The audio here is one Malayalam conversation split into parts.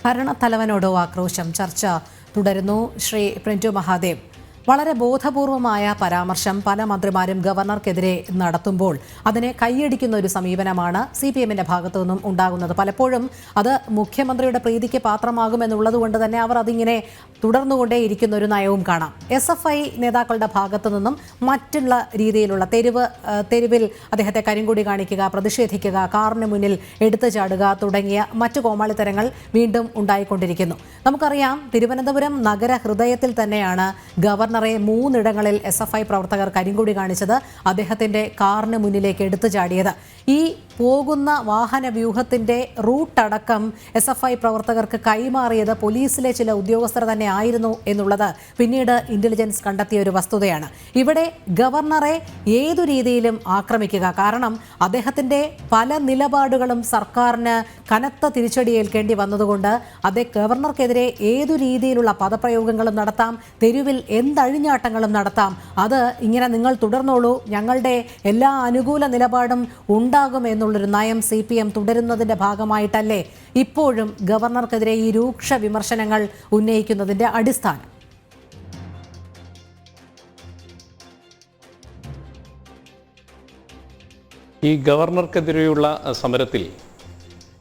ഭരണത്തലവനോടോ ആക്രോശം ചർച്ച തുടരുന്നു. ശ്രീ പ്രിന്റു മഹാദേവ്, വളരെ ബോധപൂർവമായ പരാമർശം പല മന്ത്രിമാരും ഗവർണർക്കെതിരെ നടത്തുമ്പോൾ അതിനെ കൈയടിക്കുന്ന ഒരു സമീപനമാണ് CPM-ന്റെ ഭാഗത്തു നിന്നും ഉണ്ടാകുന്നത്. പലപ്പോഴും അത് മുഖ്യമന്ത്രിയുടെ പ്രീതിക്ക് പാത്രമാകുമെന്നുള്ളതുകൊണ്ട് തന്നെ അവർ അതിങ്ങനെ തുടർന്നുകൊണ്ടേയിരിക്കുന്ന ഒരു നയവും കാണാം. SFI നേതാക്കളുടെ ഭാഗത്തു നിന്നും മറ്റുള്ള രീതിയിലുള്ള തെരുവിൽ അദ്ദേഹത്തെ കരിങ്കൊടി കാണിക്കുക, പ്രതിഷേധിക്കുക, കാറിന് മുന്നിൽ എടുത്തു ചാടുക തുടങ്ങിയ മറ്റു കോമാളിത്തരങ്ങൾ വീണ്ടും ഉണ്ടായിക്കൊണ്ടിരിക്കുന്നു. നമുക്കറിയാം, തിരുവനന്തപുരം നഗര ഹൃദയത്തിൽ തന്നെയാണ് ഗവർണറെ 3 ഇടങ്ങളിൽ SFI പ്രവർത്തകർ കരിങ്കൊടി കാണിച്ചത്, അദ്ദേഹത്തിന്റെ കാറിന് മുന്നിലേക്ക് എടുത്തു ചാടിയത്. ഈ പോകുന്ന വാഹന വ്യൂഹത്തിന്റെ റൂട്ടടക്കം SFI പ്രവർത്തകർക്ക് കൈമാറിയത് പോലീസിലെ ചില ഉദ്യോഗസ്ഥർ തന്നെ ആയിരുന്നു എന്നുള്ളത് പിന്നീട് ഇന്റലിജൻസ് കണ്ടെത്തിയ ഒരു വസ്തുതയാണ്. ഇവിടെ ഗവർണറെ ഏതു രീതിയിലും ആക്രമിക്കുക, കാരണം അദ്ദേഹത്തിന്റെ പല നിലപാടുകളും സർക്കാരിന് കനത്ത തിരിച്ചടിയേൽക്കേണ്ടി വന്നതുകൊണ്ട് ഗവർണർക്കെതിരെ ഏതു രീതിയിലുള്ള പദപ്രയോഗങ്ങളും നടത്താം, തെരുവിൽ എന്തഴിഞ്ഞാട്ടങ്ങളും നടത്താം. അത് ഇങ്ങനെ നിങ്ങൾ തുടർന്നോളൂ, ഞങ്ങളുടെ എല്ലാ അനുകൂല നിലപാടും ഉണ്ടാകും എന്നുള്ളൊരു നയം CPM തുടരുന്നതിന്റെ ഭാഗമായിട്ടല്ലേ ഇപ്പോഴും ഗവർണർക്കെതിരെ ഈ രൂക്ഷ വിമർശനങ്ങൾ ഉന്നയിക്കുന്നതിന്റെ അടിസ്ഥാനം? ഈ ഗവർണർക്കെതിരെയുള്ള സമരത്തിൽ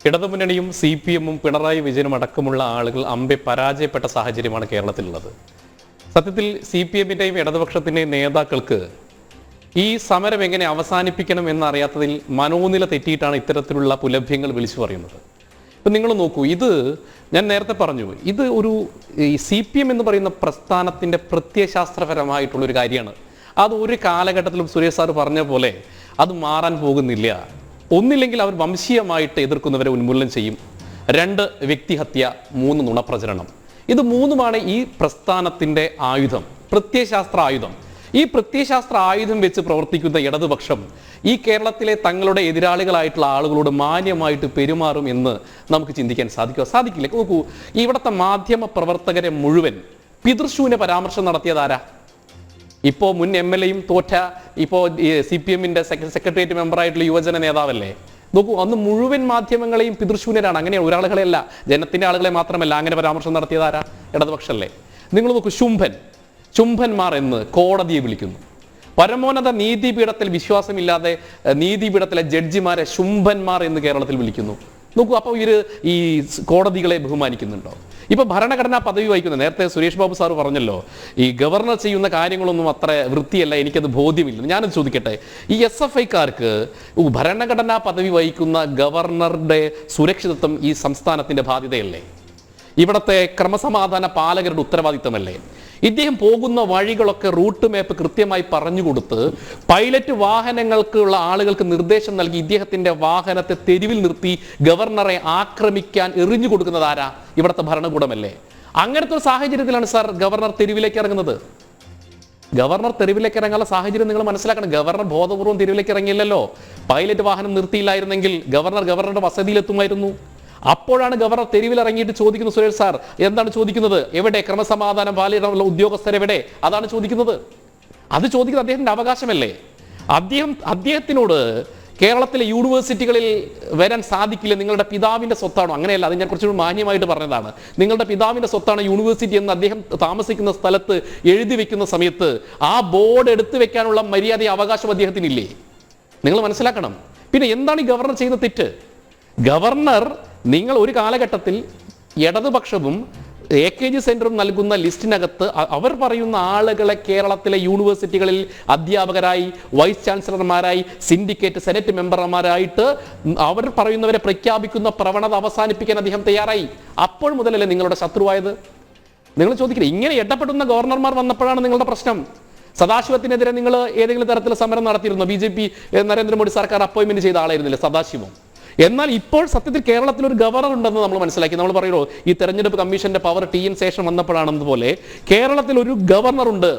ഇടതുമുന്നണിയും CPM-ഉം പിണറായി വിജയനും അടക്കമുള്ള ആളുകൾ അമ്പെ പരാജയപ്പെട്ട സാഹചര്യമാണ് കേരളത്തിലുള്ളത്. സത്യത്തിൽ CPM-ന്റെയും ഇടതുപക്ഷത്തിൻ്റെയും നേതാക്കൾക്ക് ഈ സമരം എങ്ങനെ അവസാനിപ്പിക്കണം എന്നറിയാത്തതിൽ മനോനില തെറ്റിയിട്ടാണ് ഇത്തരത്തിലുള്ള പുലഭ്യങ്ങൾ വിളിച്ചു പറയുന്നത്. ഇപ്പം നിങ്ങൾ നോക്കൂ, ഇത് ഞാൻ നേരത്തെ പറഞ്ഞു, ഇത് ഈ CPM എന്ന് പറയുന്ന പ്രസ്ഥാനത്തിൻ്റെ പ്രത്യയശാസ്ത്രപരമായിട്ടുള്ളൊരു കാര്യമാണ്. അത് ഒരു കാലഘട്ടത്തിലും സുരേഷ് സാർ പറഞ്ഞ പോലെ അത് മാറാൻ പോകുന്നില്ല. ഒന്നില്ലെങ്കിൽ അവർ വംശീയമായിട്ട് എതിർക്കുന്നവരെ ഉന്മൂലനം ചെയ്യും, 2 വ്യക്തിഹത്യ, 3 നുണപ്രചരണം. ഇത് 3മാണ് ഈ പ്രസ്ഥാനത്തിൻ്റെ ആയുധം, പ്രത്യയശാസ്ത്ര ആയുധം. ഈ പ്രത്യയശാസ്ത്ര ആയുധം വെച്ച് പ്രവർത്തിക്കുന്ന ഇടതുപക്ഷം ഈ കേരളത്തിലെ തങ്ങളുടെ എതിരാളികളായിട്ടുള്ള ആളുകളോട് മാന്യമായിട്ട് പെരുമാറും എന്ന് നമുക്ക് ചിന്തിക്കാൻ സാധിക്കില്ല. നോക്കൂ, ഇവിടുത്തെ മാധ്യമ പ്രവർത്തകരെ മുഴുവൻ പിതൃശൂന്യ പരാമർശം നടത്തിയതാരാ? ഇപ്പോൾ മുൻ MLA-യും തോറ്റ ഇപ്പോൾ CPM-ന്റെ സെക്രട്ടേറിയറ്റ് മെമ്പറായിട്ടുള്ള യുവജന നേതാവല്ലേ? നോക്കൂ, അന്ന് മുഴുവൻ മാധ്യമങ്ങളെയും പിതൃശൂന്യരാണ്. അങ്ങനെ ഒരാളുകളെയല്ല, ജനത്തിന്റെ ആളുകളെ മാത്രമല്ല, അങ്ങനെ പരാമർശം നടത്തിയതാരാ? ഇടതുപക്ഷല്ലേ. നിങ്ങൾ നോക്കൂ, ശുംഭന്മാർ എന്ന് കോടതിയെ വിളിക്കുന്നു. പരമോന്നത നീതിപീഠത്തിൽ വിശ്വാസമില്ലാതെ നീതിപീഠത്തിലെ ജഡ്ജിമാരെ ശുംഭന്മാർ എന്ന് കേരളത്തിൽ വിളിക്കുന്നു. നോക്കൂ, അപ്പോൾ ഈ കോടതികളെ ബഹുമാനിക്കുന്നുണ്ടോ? ഇപ്പൊ ഭരണഘടനാ പദവി വഹിക്കുന്ന, നേരത്തെ സുരേഷ് ബാബു സാർ പറഞ്ഞല്ലോ, ഈ ഗവർണർ ചെയ്യുന്ന കാര്യങ്ങളൊന്നും അത്ര വൃത്തിയല്ല, എനിക്കത് ബോധ്യമില്ല. ഞാനത് ചോദിക്കട്ടെ, ഈ SFI-ക്കാർക്ക് ഭരണഘടനാ പദവി വഹിക്കുന്ന ഗവർണറുടെ സുരക്ഷിതത്വം ഈ സംസ്ഥാനത്തിന്റെ ബാധ്യതയല്ലേ? ഇവിടുത്തെ ക്രമസമാധാന പാലകരുടെ ഉത്തരവാദിത്തമല്ലേ? ഇദ്ദേഹം പോകുന്ന വഴികളൊക്കെ റൂട്ട് മാപ്പ് കൃത്യമായി പറഞ്ഞുകൊടുത്ത് പൈലറ്റ് വാഹനങ്ങൾക്കുള്ള ആളുകൾക്ക് നിർദ്ദേശം നൽകി ഇദ്ദേഹത്തിന്റെ വാഹനത്തെ തെരുവിൽ നിർത്തി ഗവർണറെ ആക്രമിക്കാൻ എറിഞ്ഞു കൊടുക്കുന്നത് ആരാ? ഇവിടുത്തെ ഭരണകൂടമല്ലേ? അങ്ങനത്തെ ഒരു സാഹചര്യത്തിലാണ് സാർ ഗവർണർ തെരുവിലേക്ക് ഇറങ്ങുന്നത്. ഗവർണർ തെരുവിലേക്ക് ഇറങ്ങാനുള്ള സാഹചര്യം നിങ്ങൾ മനസ്സിലാക്കണം. ഗവർണർ ബോധപൂർവ്വം തെരുവിലേക്ക് ഇറങ്ങിയില്ലല്ലോ. പൈലറ്റ് വാഹനം നിർത്തിയില്ലായിരുന്നെങ്കിൽ ഗവർണറുടെ വസതിയിലെത്തുമായിരുന്നു. അപ്പോഴാണ് ഗവർണർ തെരുവിൽ ഇറങ്ങിയിട്ട് ചോദിക്കുന്നത്, സുരേഷ് സാർ എന്താണ് ചോദിക്കുന്നത്? എവിടെ ക്രമസമാധാനം പാലിക്കാനുള്ള ഉദ്യോഗസ്ഥരെവിടെ? അതാണ് ചോദിക്കുന്നത്. അത് ചോദിക്കുന്നത് അദ്ദേഹത്തിന്റെ അവകാശമല്ലേ? അദ്ദേഹത്തിനോട് കേരളത്തിലെ യൂണിവേഴ്സിറ്റികളിൽ വരാൻ സാധിക്കില്ല, നിങ്ങളുടെ പിതാവിന്റെ സ്വത്താണോ? അങ്ങനെയല്ല, അത് ഞാൻ കുറച്ചുകൂടി മാന്യമായിട്ട് പറഞ്ഞതാണ്. നിങ്ങളുടെ പിതാവിന്റെ സ്വത്താണ് യൂണിവേഴ്സിറ്റി എന്ന് അദ്ദേഹം താമസിക്കുന്ന സ്ഥലത്ത് എഴുതി വെക്കുന്ന സമയത്ത് ആ ബോർഡ് എടുത്തു വെക്കാനുള്ള മര്യാദ അവകാശം അദ്ദേഹത്തിനില്ലേ? നിങ്ങൾ മനസ്സിലാക്കണം. പിന്നെ എന്താണ് ഈ ഗവർണർ ചെയ്യുന്ന തെറ്റ്? ഗവർണർ, നിങ്ങൾ ഒരു കാലഘട്ടത്തിൽ ഇടതുപക്ഷവും AKG സെന്ററും നൽകുന്ന ലിസ്റ്റിനകത്ത് അവർ പറയുന്ന ആളുകളെ കേരളത്തിലെ യൂണിവേഴ്സിറ്റികളിൽ അധ്യാപകരായി, വൈസ് ചാൻസലർമാരായി, സിൻഡിക്കേറ്റ് സെനറ്റ് മെമ്പർമാരായിട്ട് അവർ പറയുന്നവരെ പ്രഖ്യാപിക്കുന്ന പ്രവണത അവസാനിപ്പിക്കാൻ അദ്ദേഹം തയ്യാറായി. അപ്പോൾ മുതലല്ലേ നിങ്ങളുടെ ശത്രുവായത്? നിങ്ങൾ ചോദിക്കില്ല, ഇങ്ങനെ ഇടപെടുന്ന ഗവർണർമാർ വന്നപ്പോഴാണ് നിങ്ങളുടെ പ്രശ്നം. സദാശിവത്തിനെതിരെ നിങ്ങൾ ഏതെങ്കിലും തരത്തിൽ സമരം നടത്തിയിരുന്നോ? BJP നരേന്ദ്രമോദി സർക്കാർ അപ്പോയിന്റ്മെന്റ് ചെയ്ത ആളായിരുന്നില്ലേ സദാശിവം? എന്നാൽ ഇപ്പോൾ സത്യത്തിൽ കേരളത്തിൽ ഒരു ഗവർണർ ഉണ്ടെന്ന് നമ്മൾ മനസ്സിലാക്കി. നമ്മൾ പറയുമോ, ഈ തെരഞ്ഞെടുപ്പ് കമ്മീഷന്റെ പവർ TN ശേഷം വന്നപ്പോഴാണെന്നതുപോലെ കേരളത്തിൽ ഒരു ഗവർണറുണ്ട്,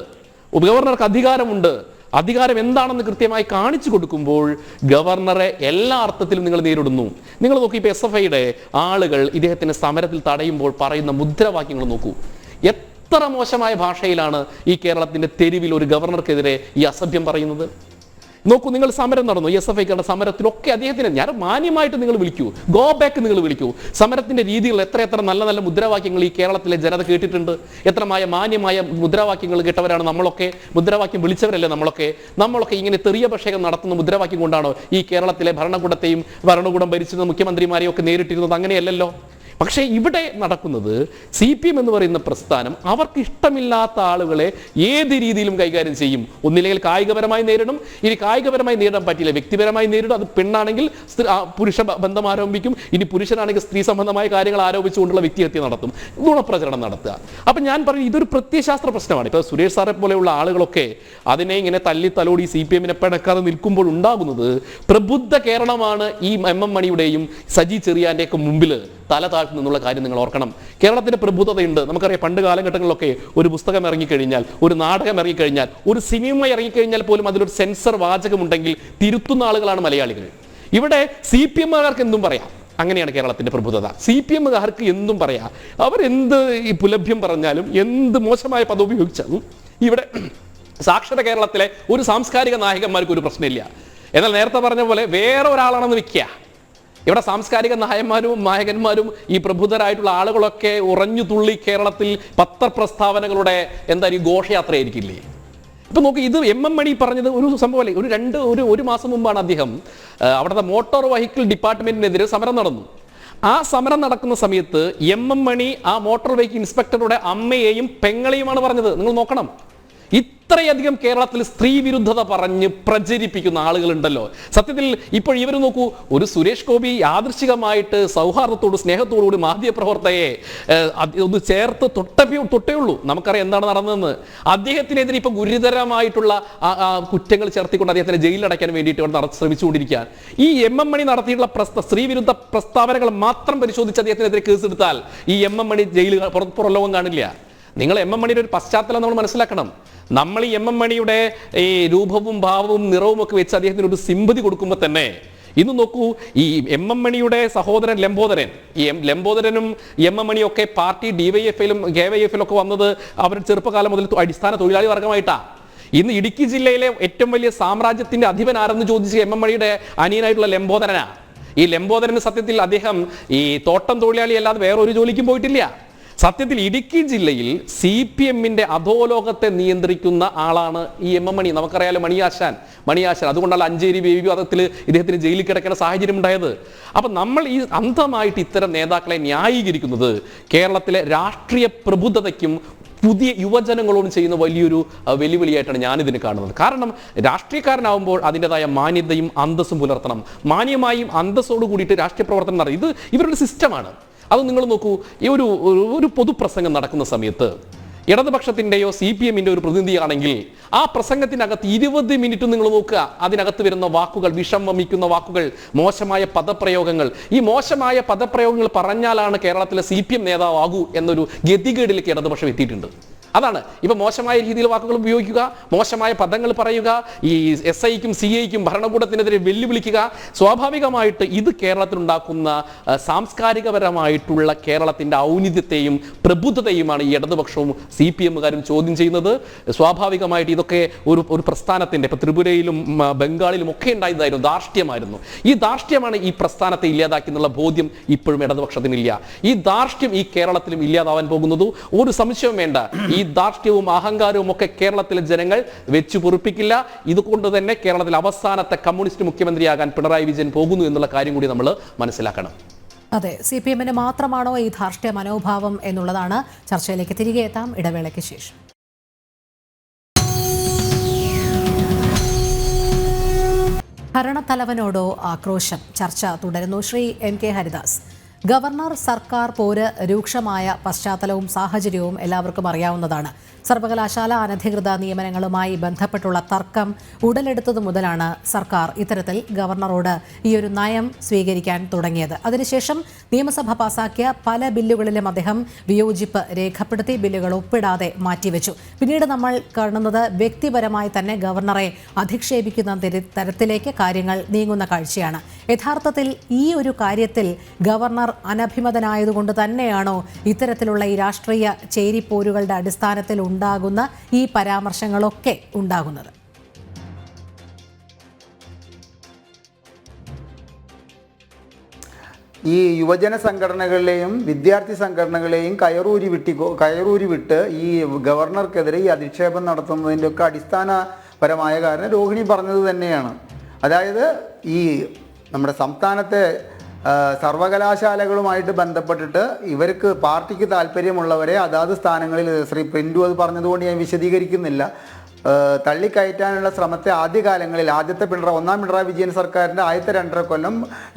ഗവർണർക്ക് അധികാരമുണ്ട്. അധികാരം എന്താണെന്ന് കൃത്യമായി കാണിച്ചു കൊടുക്കുമ്പോൾ ഗവർണറെ എല്ലാ അർത്ഥത്തിലും നിങ്ങൾ നേരിടുന്നു. നിങ്ങൾ നോക്കൂ, ഇപ്പോൾ SFI-യുടെ ആളുകൾ ഇദ്ദേഹത്തിന് സമരത്തിൽ തടയുമ്പോൾ പറയുന്ന മുദ്രാവാക്യങ്ങൾ നോക്കൂ. എത്ര മോശമായ ഭാഷയിലാണ് ഈ കേരളത്തിന്റെ തെരുവിൽ ഒരു ഗവർണർക്കെതിരെ ഈ അസഭ്യം പറയുന്നത്. നോക്കൂ, നിങ്ങൾ സമരം നടന്നു, SFIക്കാരുടെ സമരത്തിലൊക്കെ അദ്ദേഹത്തിന് ഞാൻ മാന്യമായിട്ട് നിങ്ങൾ വിളിക്കൂ, ഗോ ബാക്ക് നിങ്ങൾ വിളിക്കൂ. സമരത്തിന്റെ രീതികൾ എത്ര നല്ല നല്ല മുദ്രാവാക്യങ്ങൾ ഈ കേരളത്തിലെ ജനത കേട്ടിട്ടുണ്ട്. മാന്യമായ മുദ്രാവാക്യങ്ങൾ കേട്ടവരാണ് നമ്മളൊക്കെ, മുദ്രാവാക്യം വിളിച്ചവരല്ലേ നമ്മളൊക്കെ ഇങ്ങനെ തെറിയഭിഷേകം നടത്തുന്ന മുദ്രാവാക്യം കൊണ്ടാണോ ഈ കേരളത്തിലെ ഭരണകൂടം ഭരിച്ചിരുന്ന മുഖ്യമന്ത്രിമാരെയും ഒക്കെ നേരിട്ടിരുന്നത്? അങ്ങനെയല്ലല്ലോ. പക്ഷേ ഇവിടെ നടക്കുന്നത് CPM എന്ന് പറയുന്ന പ്രസ്ഥാനം അവർക്ക് ഇഷ്ടമില്ലാത്ത ആളുകളെ ഏത് രീതിയിലും കൈകാര്യം ചെയ്യും. ഒന്നില്ലെങ്കിൽ കായികപരമായി നേരിടും, ഇനി കായികപരമായി നേരിടാൻ പറ്റില്ല വ്യക്തിപരമായി നേരിടും. അത് പെണ്ണാണെങ്കിൽ പുരുഷ ബന്ധം ആരോപിക്കും, ഇനി പുരുഷനാണെങ്കിൽ സ്ത്രീ സംബന്ധമായ കാര്യങ്ങൾ ആരോപിച്ചുകൊണ്ടുള്ള വ്യക്തിഹത്യ നടത്തും, നുണപ്രചരണം നടത്തുക. അപ്പം ഞാൻ പറയും ഇതൊരു പ്രത്യയശാസ്ത്ര പ്രശ്നമാണ്. ഇപ്പോൾ സുരേഷ് സാറെ പോലെയുള്ള ആളുകളൊക്കെ അതിനെ ഇങ്ങനെ തല്ലോടി CPM-നെ പിണക്കാതെ നിൽക്കുമ്പോൾ ഉണ്ടാകുന്നത് പ്രബുദ്ധ കേരളമാണ് ഈ MM മണിയുടെയും സജി ചെറിയാൻ്റെയൊക്കെ മുമ്പിൽ തല താഴ്ത്തുന്നുള്ള കാര്യം നിങ്ങൾ ഓർക്കണം. കേരളത്തിന്റെ പ്രബുദ്ധതയുണ്ട്. നമുക്കറിയാം പണ്ട് കാലഘട്ടങ്ങളിലൊക്കെ ഒരു പുസ്തകം ഇറങ്ങിക്കഴിഞ്ഞാൽ, ഒരു നാടകം ഇറങ്ങിക്കഴിഞ്ഞാൽ, ഒരു സിനിമ ഇറങ്ങിക്കഴിഞ്ഞാൽ പോലും അതിലൊരു സെൻസർ വാചകമുണ്ടെങ്കിൽ തിരുത്തുന്ന ആളുകളാണ് മലയാളികൾ. ഇവിടെ CPM-കാർക്ക് എന്തും പറയാം. അങ്ങനെയാണ് കേരളത്തിന്റെ പ്രബുദ്ധത. CPM-കാർക്ക് എന്തും പറയാം. അവരെന്ത് ഈ പുലഭ്യം പറഞ്ഞാലും, എന്ത് മോശമായ പദം ഉപയോഗിച്ചാലും ഇവിടെ സാക്ഷര കേരളത്തിലെ ഒരു സാംസ്കാരിക നായകന്മാർക്ക് ഒരു പ്രശ്നമില്ല. എന്നാൽ നേരത്തെ പറഞ്ഞ പോലെ വേറെ ഒരാളാണെന്ന് വെക്കുക, ഇവിടെ സാംസ്കാരിക നായകന്മാരും ഈ പ്രബുദ്ധരായിട്ടുള്ള ആളുകളൊക്കെ ഉറഞ്ഞു തുള്ളി കേരളത്തിൽ പത്രപ്രസ്താവനകളുടെ ഈ ഘോഷയാത്രയായിരിക്കില്ലേ? ഇപ്പൊ നോക്കി, ഇത് MM മണി പറഞ്ഞത് ഒരു സംഭവമല്ലേ. ഒരു മാസം മുമ്പാണ് അദ്ദേഹം അവിടുത്തെ മോട്ടോർ വെഹിക്കിൾ ഡിപ്പാർട്ട്മെന്റിനെതിരെ സമരം നടന്നു. ആ സമരം നടക്കുന്ന സമയത്ത് MM മണി ആ മോട്ടോർ വെഹിക്കിൾ ഇൻസ്പെക്ടറുടെ അമ്മയെയും പെങ്ങളെയുമാണ് പറഞ്ഞത്. നിങ്ങൾ നോക്കണം, ഇത്രയധികം കേരളത്തിൽ സ്ത്രീ വിരുദ്ധത പറഞ്ഞ് പ്രചരിപ്പിക്കുന്ന ആളുകളുണ്ടല്ലോ. സത്യത്തിൽ ഇപ്പോൾ ഇവർ നോക്കൂ, ഒരു സുരേഷ് ഗോപി യാദൃശികമായിട്ട് സൗഹാർദ്ദത്തോട് സ്നേഹത്തോടുകൂടി മാധ്യമപ്രവർത്തകയെ ഒന്ന് ചേർത്ത് തൊട്ടേ ഉള്ളൂ. നമുക്കറിയാം എന്താണ് നടന്നതെന്ന്. അദ്ദേഹത്തിനെതിരെ ഇപ്പൊ ഗുരുതരമായിട്ടുള്ള കുറ്റങ്ങൾ ചേർത്തിക്കൊണ്ട് അദ്ദേഹത്തിനെ ജയിലിലടയ്ക്കാൻ വേണ്ടിയിട്ട് ശ്രമിച്ചുകൊണ്ടിരിക്കാൻ ഈ MM മണി നടത്തിയിട്ടുള്ള സ്ത്രീ വിരുദ്ധ പ്രസ്താവനകൾ മാത്രം പരിശോധിച്ച് അദ്ദേഹത്തിനെതിരെ കേസെടുത്താൽ ഈ MM മണി ജയിലുകൾ പുറലോകം കാണില്ല. നിങ്ങൾ MM മണിയുടെ ഒരു പശ്ചാത്തലം നമ്മൾ മനസ്സിലാക്കണം. നമ്മൾ ഈ MM മണിയുടെ ഈ രൂപവും ഭാവവും നിറവും ഒക്കെ വെച്ച് അദ്ദേഹത്തിന് ഒരു സിമ്പതി കൊടുക്കുമ്പോൾ തന്നെ ഇന്ന് നോക്കൂ, ഈ MM മണിയുടെ സഹോദരൻ ലംബോദരൻ, ഈ ലംബോദരനും MM മണിയും ഒക്കെ പാർട്ടി DYFലും KYFലും ഒക്കെ വന്നത് അവരുടെ ചെറുപ്പകാലം മുതൽ അടിസ്ഥാന തൊഴിലാളി വർഗമായിട്ടാണ്. ഇന്ന് ഇടുക്കി ജില്ലയിലെ ഏറ്റവും വലിയ സാമ്രാജ്യത്തിന്റെ അധിപൻ ആരെന്ന് ചോദിച്ച് MM മണിയുടെ അനിയനായിട്ടുള്ള ലംബോദരനാ. ഈ ലംബോദരന് സത്യത്തിൽ അദ്ദേഹം ഈ തോട്ടം തൊഴിലാളി അല്ലാതെ വേറെ ഒരു ജോലിക്കും പോയിട്ടില്ല. സത്യത്തിൽ ഇടുക്കി ജില്ലയിൽ CPM-ന്റെ അധോലോകത്തെ നിയന്ത്രിക്കുന്ന ആളാണ് ഈ MM മണി. നമുക്കറിയാലോ മണിയാശാൻ. അതുകൊണ്ടാണ് അഞ്ചേരി ബേബി വിവാദത്തിൽ ഇദ്ദേഹത്തിന് ജയിലിൽ കിടക്കുന്ന സാഹചര്യം ഉണ്ടായത്. അപ്പം നമ്മൾ ഈ അന്ധമായിട്ട് ഇത്തരം നേതാക്കളെ ന്യായീകരിക്കുന്നത് കേരളത്തിലെ രാഷ്ട്രീയ പ്രബുദ്ധതയ്ക്കും പുതിയ യുവജനങ്ങളോട് ചെയ്യുന്ന വലിയൊരു വെല്ലുവിളിയായിട്ടാണ് ഞാനിതിന് കാണുന്നത്. കാരണം രാഷ്ട്രീയക്കാരനാവുമ്പോൾ അതിൻ്റെതായ മാന്യതയും അന്തസ്സും പുലർത്തണം. മാന്യമായും അന്തസ്സോട് കൂടിയിട്ട് രാഷ്ട്രീയ പ്രവർത്തനം നടത്തും. ഇത് ഇവരുടെ സിസ്റ്റമാണ്. അത് നിങ്ങൾ നോക്കൂ, ഈ ഒരു പൊതുപ്രസംഗം നടക്കുന്ന സമയത്ത് ഇടതുപക്ഷത്തിൻ്റെയോ CPM-ന്റെ ഒരു പ്രതിനിധിയാണെങ്കിൽ ആ പ്രസംഗത്തിനകത്ത് 20 മിനിറ്റ് നിങ്ങൾ നോക്കുക, അതിനകത്ത് വരുന്ന വാക്കുകൾ, വിഷം വമിക്കുന്ന വാക്കുകൾ, മോശമായ പദപ്രയോഗങ്ങൾ. ഈ മോശമായ പദപ്രയോഗങ്ങൾ പറഞ്ഞാലാണ് കേരളത്തിലെ CPM നേതാവാകൂ എന്നൊരു ഗതികേടിലേക്ക് ഇടതുപക്ഷം എത്തിയിട്ടുണ്ട്. അതാണ് ഇപ്പൊ മോശമായ രീതിയിൽ വാക്കുകൾ ഉപയോഗിക്കുക, മോശമായ പദങ്ങൾ പറയുക, ഈ SIക്കും CIക്കും ഭരണകൂടത്തിനെതിരെ വെല്ലുവിളിക്കുക. സ്വാഭാവികമായിട്ട് ഇത് കേരളത്തിലുണ്ടാക്കുന്ന സാംസ്കാരികപരമായിട്ടുള്ള കേരളത്തിന്റെ ഔന്നിത്യത്തെയും പ്രബുദ്ധതയുമാണ് ഈ ഇടതുപക്ഷവും CPM-കാരും ചോദ്യം ചെയ്യുന്നത്. സ്വാഭാവികമായിട്ട് ഇതൊക്കെ ഒരു പ്രസ്ഥാനത്തിന്റെ ഇപ്പൊ ത്രിപുരയിലും ബംഗാളിലും ഒക്കെ ഉണ്ടായതായിരുന്നു, ധാർഷ്ട്യമായിരുന്നു. ഈ ധാർഷ്ട്യമാണ് ഈ പ്രസ്ഥാനത്തെ ഇല്ലാതാക്കി എന്നുള്ള ബോധ്യം ഇപ്പോഴും ഇടതുപക്ഷത്തിനില്ല. ഈ ധാർഷ്ട്യം ഈ കേരളത്തിലും ഇല്ലാതാവാൻ പോകുന്നത് ഒരു സംശയവും വേണ്ട. ഈ ധാർഷ്ട്യവും അഹങ്കാരവും ഒക്കെ കേരളത്തിലെ ജനങ്ങൾ വെച്ചു പൊറുപ്പിക്കില്ല. ഇതുകൊണ്ട് തന്നെ കേരളത്തിൽ അവസാനത്തെ കമ്മ്യൂണിസ്റ്റ് മുഖ്യമന്ത്രിയാകാൻ പിണറായി വിജയൻ പോകുന്നു എന്നുള്ള കാര്യം കൂടി നമ്മൾ മനസ്സിലാക്കണം. അതെ, CPM-ന് മാത്രമാണോ ഈ ധാർഷ്ട്യ മനോഭാവം എന്നുള്ളതാണ്. ചർച്ചയിലേക്ക് തിരികെ എത്താം ഇടവേളയ്ക്ക് ശേഷം. ഭരണത്തലവനോടോ ആക്രോശം, ചർച്ച തുടരുന്നു. ശ്രീ MK ഹരിദാസ്, ഗവർണർ സർക്കാർ പോര് രൂക്ഷമായ പശ്ചാത്തലവും സാഹചര്യവും എല്ലാവർക്കും അറിയാവുന്നതാണ്. സർവകലാശാല അനധികൃത നിയമനങ്ങളുമായി ബന്ധപ്പെട്ടുള്ള തർക്കം ഉടലെടുത്തതു മുതലാണ് സർക്കാർ ഇത്തരത്തിൽ ഗവർണറോട് ഈ ഒരു നയം സ്വീകരിക്കാൻ തുടങ്ങിയത്. അതിനുശേഷം നിയമസഭ പാസാക്കിയ പല ബില്ലുകളിലും അദ്ദേഹം വിയോജിപ്പ് രേഖപ്പെടുത്തി, ബില്ലുകൾ ഒപ്പിടാതെ മാറ്റിവെച്ചു. പിന്നീട് നമ്മൾ കാണുന്നത് വ്യക്തിപരമായി തന്നെ ഗവർണറെ അധിക്ഷേപിക്കുന്ന തരത്തിലേക്ക് കാര്യങ്ങൾ നീങ്ങുന്ന കാഴ്ചയാണ്. യഥാർത്ഥത്തിൽ ഈ ഒരു കാര്യത്തിൽ ഗവർണർ അനഭിമതനായതുകൊണ്ട് തന്നെയാണോ ഇത്തരത്തിലുള്ള ഈ രാഷ്ട്രീയ ചേരിപ്പോരുകളുടെ അടിസ്ഥാനത്തിൽ ഉണ്ടാകുന്ന ഈ പരാമർശങ്ങളൊക്കെ ഉണ്ടാകുന്നത്? ഈ യുവജന സംഘടനകളിലെയും വിദ്യാർത്ഥി സംഘടനകളെയും കയറൂരി വിട്ട് ഈ ഗവർണർക്കെതിരെ ഈ അധിക്ഷേപം നടത്തുന്നതിൻ്റെ ഒക്കെ അടിസ്ഥാനപരമായ കാരണം രോഹിണി പറഞ്ഞത് തന്നെയാണ്. അതായത് ഈ നമ്മുടെ സംസ്ഥാനത്തെ സർവകലാശാലകളുമായിട്ട് ബന്ധപ്പെട്ടിട്ട് ഇവർക്ക് പാർട്ടിക്ക് താല്പര്യമുള്ളവരെ അതാത് സ്ഥാനങ്ങളിൽ ശ്രീ പ്രിൻറ്റു അത് പറഞ്ഞതുകൊണ്ട് ഞാൻ വിശദീകരിക്കുന്നില്ല, തള്ളിക്കയറ്റാനുള്ള ശ്രമത്തെ ആദ്യകാലങ്ങളിൽ ഒന്നാം പിണറായി വിജയൻ സർക്കാരിൻ്റെ ആദ്യത്തെ 2.5 കൊല്ലം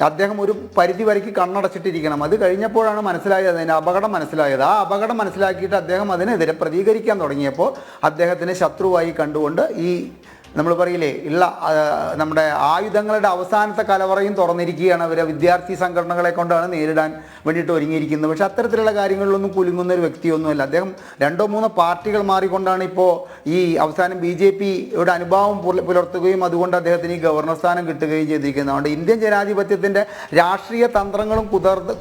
അദ്ദേഹം ഒരു പരിധി വരയ്ക്ക് കണ്ണടച്ചിട്ടിരിക്കണം. അത് കഴിഞ്ഞപ്പോഴാണ് മനസ്സിലായത്, അതിൻ്റെ അപകടം മനസ്സിലായത്. ആ അപകടം മനസ്സിലാക്കിയിട്ട് അദ്ദേഹം അതിനെതിരെ പ്രതികരിക്കാൻ തുടങ്ങിയപ്പോൾ അദ്ദേഹത്തിനെ ശത്രുവായി കണ്ടുകൊണ്ട് ഈ നമ്മൾ പറയില്ലേ നമ്മുടെ ആയുധങ്ങളുടെ അവസാനത്തെ കലവറയും തുറന്നിരിക്കുകയാണ്. അവരെ വിദ്യാർത്ഥി സംഘടനകളെ കൊണ്ടാണ് നേരിടാൻ വേണ്ടിയിട്ട് ഒരുങ്ങിയിരിക്കുന്നത്. പക്ഷെ അത്തരത്തിലുള്ള കാര്യങ്ങളിലൊന്നും കുലുങ്ങുന്ന ഒരു വ്യക്തിയൊന്നുമല്ല അദ്ദേഹം. 2-3 പാർട്ടികൾ മാറിക്കൊണ്ടാണ് ഇപ്പോൾ ഈ അവസാനം BJPയുടെ അനുഭാവം പുലർത്തുകയും അതുകൊണ്ട് അദ്ദേഹത്തിന് ഈ ഗവർണർ സ്ഥാനം കിട്ടുകയും ചെയ്തിരിക്കുന്നത്. അതുകൊണ്ട് ഇന്ത്യൻ ജനാധിപത്യത്തിൻ്റെ രാഷ്ട്രീയ തന്ത്രങ്ങളും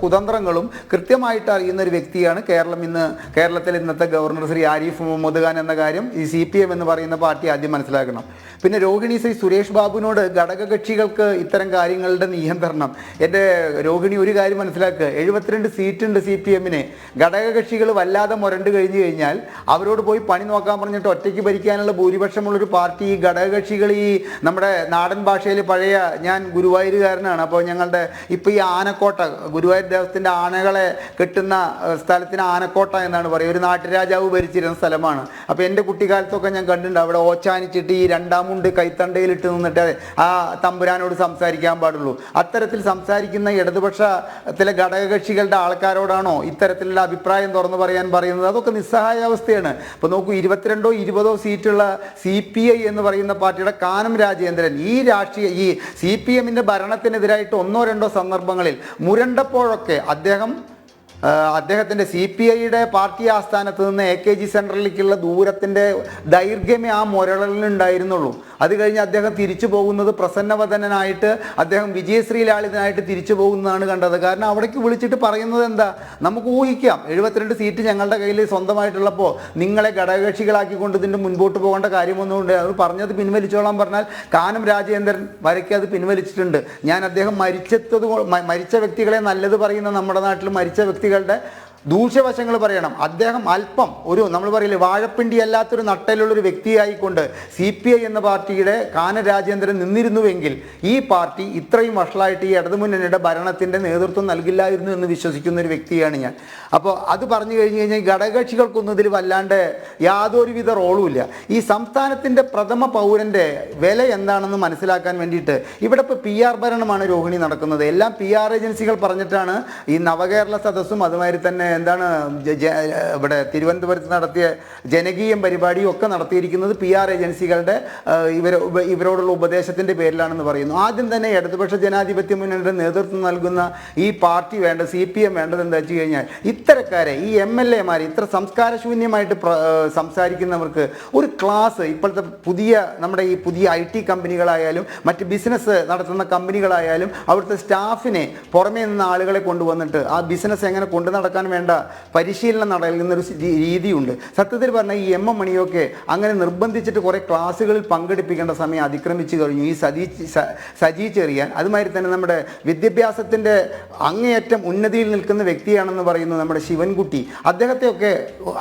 കുതന്ത്രങ്ങളും കൃത്യമായിട്ട് അറിയുന്ന ഒരു വ്യക്തിയാണ് കേരളത്തിൽ ഇന്നത്തെ ഗവർണർ ശ്രീ ആരിഫ് മുഹമ്മദ് ഖാൻ എന്ന കാര്യം ഈ CPM എന്ന് പറയുന്ന പാർട്ടി ആദ്യം മനസ്സിലാക്കണം. പിന്നെ രോഹിണി ശ്രീ സുരേഷ് ബാബുവിനോട് ഘടകകക്ഷികൾക്ക് ഇത്തരം കാര്യങ്ങളുടെ നിയന്ത്രണം, എൻ്റെ രോഹിണി ഒരു കാര്യം മനസ്സിലാക്കുക, 72 സീറ്റുണ്ട് CPM-ന്. ഘടകകക്ഷികൾ വല്ലാതെ മുരണ്ട് കഴിഞ്ഞു കഴിഞ്ഞാൽ അവരോട് പോയി പണി നോക്കാൻ പറഞ്ഞിട്ട് ഒറ്റയ്ക്ക് ഭരിക്കാനുള്ള ഭൂരിപക്ഷമുള്ളൊരു പാർട്ടി ഈ ഘടകകക്ഷികൾ ഈ നമ്മുടെ നാടൻ ഭാഷയിൽ പഴയ, ഞാൻ ഗുരുവായൂരുകാരനാണ്, അപ്പോൾ ഞങ്ങളുടെ ഇപ്പോൾ ഈ ആനക്കോട്ട, ഗുരുവായൂർ ദേവസ്ഥത്തിൻ്റെ ആനകളെ കെട്ടുന്ന സ്ഥലത്തിന് ആനക്കോട്ട എന്നാണ് പറയുക. ഒരു നാട്ടുരാജാവ് ഭരിച്ചിരുന്ന സ്ഥലമാണ്. അപ്പോൾ എൻ്റെ കുട്ടിക്കാലത്തൊക്കെ ഞാൻ കണ്ടിട്ടുണ്ട് അവിടെ ഓച്ചാനിച്ചിട്ട് ഈ 2 മുണ്ട് കൈത്തണ്ടയിലിട്ട് നിന്നിട്ട് ആ തമ്പുരാനോട് സംസാരിക്കാൻ പാടുള്ളൂ. അത്തരത്തിൽ സംസാരിക്കുന്ന ഇടതുപക്ഷത്തിലെ ഘടകകക്ഷികളുടെ ആൾക്കാരോടാണോ ഇത്തരത്തിലുള്ള അഭിപ്രായം തുറന്നു പറയാൻ പറയുന്നത്? അതൊക്കെ നിസ്സഹായാവസ്ഥയാണ്. ഇപ്പോൾ നോക്കൂ, 22-20 സീറ്റുള്ള CPI എന്ന് പറയുന്ന പാർട്ടിയുടെ കാനം രാജേന്ദ്രൻ ഈ CPM-ന്റെ ഭരണത്തിനെതിരായിട്ട് 1-2 സന്ദർഭങ്ങളിൽ മുരണ്ടപ്പോഴൊക്കെ അദ്ദേഹത്തിൻ്റെ CPIയുടെ പാർട്ടി ആസ്ഥാനത്ത് നിന്ന് AKG സെൻട്രലിലേക്കുള്ള ദൂരത്തിൻ്റെ ദൈർഘ്യമേ ആ മുരളിലുണ്ടായിരുന്നുള്ളൂ. അത് കഴിഞ്ഞ് അദ്ദേഹം തിരിച്ചു പോകുന്നത് പ്രസന്നവദനായിട്ട്, അദ്ദേഹം വിജയശ്രീലാളിതനായിട്ട് തിരിച്ചു പോകുന്നതാണ് കണ്ടത്. കാരണം അവിടേക്ക് വിളിച്ചിട്ട് പറയുന്നത് എന്താ, നമുക്ക് ഊഹിക്കാം 72 സീറ്റ് ഞങ്ങളുടെ കയ്യിൽ സ്വന്തമായിട്ടുള്ളപ്പോൾ നിങ്ങളെ ഘടകകക്ഷികളാക്കിക്കൊണ്ട് ഇതിൻ്റെ മുൻപോട്ട് പോകേണ്ട കാര്യമൊന്നുമുണ്ട്. അത് പറഞ്ഞത് പിൻവലിച്ചോളാൻ പറഞ്ഞാൽ കാനം രാജേന്ദ്രൻ വരയ്ക്ക് അത് പിൻവലിച്ചിട്ടുണ്ട്. ഞാൻ അദ്ദേഹം മരിച്ച വ്യക്തികളെ നല്ലത് പറയുന്ന നമ്മുടെ നാട്ടിൽ മരിച്ച വ്യക്തികളുടെ ദൂഷ്യവശങ്ങൾ പറയണം. അദ്ദേഹം അല്പം നമ്മൾ പറയില്ലേ വാഴപ്പിണ്ടി അല്ലാത്തൊരു നട്ടലുള്ളൊരു വ്യക്തിയായിക്കൊണ്ട് CPI എന്ന പാർട്ടിയുടെ കാനം രാജേന്ദ്രൻ നിന്നിരുന്നുവെങ്കിൽ ഈ പാർട്ടി ഇത്രയും വഷളായിട്ട് ഈ ഇടതുമുന്നണിയുടെ ഭരണത്തിൻ്റെ നേതൃത്വം നൽകില്ലായിരുന്നു എന്ന് വിശ്വസിക്കുന്ന ഒരു വ്യക്തിയാണ് ഞാൻ. അപ്പോൾ അത് പറഞ്ഞു കഴിഞ്ഞാൽ ഘടകകക്ഷികൾക്കൊന്നും ഇതിൽ വല്ലാണ്ട് യാതൊരുവിധ റോളും ഇല്ല. ഈ സംസ്ഥാനത്തിൻ്റെ പ്രഥമ പൗരൻ്റെ വില എന്താണെന്ന് മനസ്സിലാക്കാൻ വേണ്ടിയിട്ട് ഇവിടെ ഇപ്പോൾ PR ഭരണമാണ് രോഹിണി നടക്കുന്നത്. എല്ലാം PR ഏജൻസികൾ പറഞ്ഞിട്ടാണ് ഈ നവകേരള സദസ്സും അതുമാതിരി തന്നെ ഇവിടെ തിരുവനന്തപുരത്ത് നടത്തിയ ജനകീയം പരിപാടിയും ഒക്കെ നടത്തിയിരിക്കുന്നത് PR ഏജൻസികളുടെ ഇവരോടുള്ള ഉപദേശത്തിൻ്റെ പേരിലാണെന്ന് പറയുന്നു. ആദ്യം തന്നെ ഇടതുപക്ഷ ജനാധിപത്യ മുന്നണിയുടെ നേതൃത്വം നൽകുന്ന ഈ പാർട്ടി CPM വേണ്ടത് എന്താ വെച്ച് കഴിഞ്ഞാൽ ഇത്തരക്കാരെ ഈ MLA-മാർ ഇത്ര സംസ്കാരശൂന്യമായിട്ട് സംസാരിക്കുന്നവർക്ക് ഒരു ക്ലാസ് ഇപ്പോഴത്തെ നമ്മുടെ ഈ പുതിയ IT കമ്പനികളായാലും മറ്റ് ബിസിനസ് നടത്തുന്ന കമ്പനികളായാലും അവിടുത്തെ സ്റ്റാഫിനെ പുറമേ നിന്ന് ആളുകളെ കൊണ്ടുവന്നിട്ട് ആ ബിസിനസ് എങ്ങനെ കൊണ്ടു നടക്കാൻ വേണ്ട പരിശീലനം നൽകുന്നൊരു രീതിയുണ്ട്. സത്യത്തിൽ പറഞ്ഞാൽ ഈ MM മണിയൊക്കെ അങ്ങനെ നിർബന്ധിച്ചിട്ട് കുറേ ക്ലാസ്സുകളിൽ പങ്കെടുപ്പിക്കേണ്ട സമയം അതിക്രമിച്ചു കഴിഞ്ഞു. ഈ സജി ചെറിയാൻ അതുമാതിരി തന്നെ നമ്മുടെ വിദ്യാഭ്യാസത്തിൻ്റെ അങ്ങേയറ്റം ഉന്നതിയിൽ നിൽക്കുന്ന വ്യക്തിയാണെന്ന് പറയുന്നത് നമ്മുടെ ശിവൻകുട്ടി. അദ്ദേഹത്തെയൊക്കെ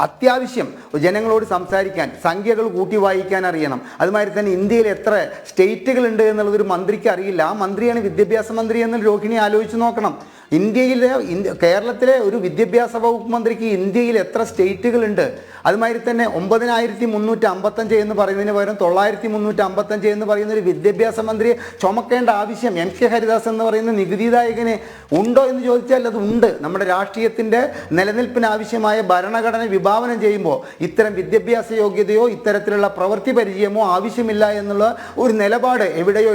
അത്യാവശ്യം ജനങ്ങളോട് സംസാരിക്കാൻ, സംഖ്യകൾ കൂട്ടി വായിക്കാൻ അറിയണം. അതുമാതിരി തന്നെ ഇന്ത്യയിൽ എത്ര സ്റ്റേറ്റുകളുണ്ട് എന്നുള്ളതൊരു മന്ത്രിക്ക് അറിയില്ല. ആ മന്ത്രിയാണ് വിദ്യാഭ്യാസ മന്ത്രി എന്ന് രോഹിണി ആലോചിച്ച് നോക്കണം. കേരളത്തിലെ ഒരു വിദ്യാഭ്യാസ വകുപ്പ് മന്ത്രിക്ക് ഇന്ത്യയിൽ എത്ര സ്റ്റേറ്റുകളുണ്ട്? അതുമാതിരി തന്നെ 9355 എന്ന് പറയുന്നതിന് പകരം 9355 എന്ന് പറയുന്ന ഒരു വിദ്യാഭ്യാസ മന്ത്രിയെ ചുമക്കേണ്ട ആവശ്യം MK ഹരിദാസ് എന്ന് പറയുന്ന നികുതിദായകന് ഉണ്ടോ എന്ന് ചോദിച്ചാൽ അത് ഉണ്ട്. നമ്മുടെ രാഷ്ട്രീയത്തിൻ്റെ നിലനിൽപ്പിന് ആവശ്യമായ ഭരണഘടന വിഭാവനം ചെയ്യുമ്പോൾ ഇത്തരം വിദ്യാഭ്യാസ യോഗ്യതയോ ഇത്തരത്തിലുള്ള പ്രവൃത്തി പരിചയമോ ആവശ്യമില്ല എന്നുള്ള ഒരു നിലപാട് എവിടെയോ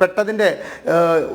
പെട്ടതിൻ്റെ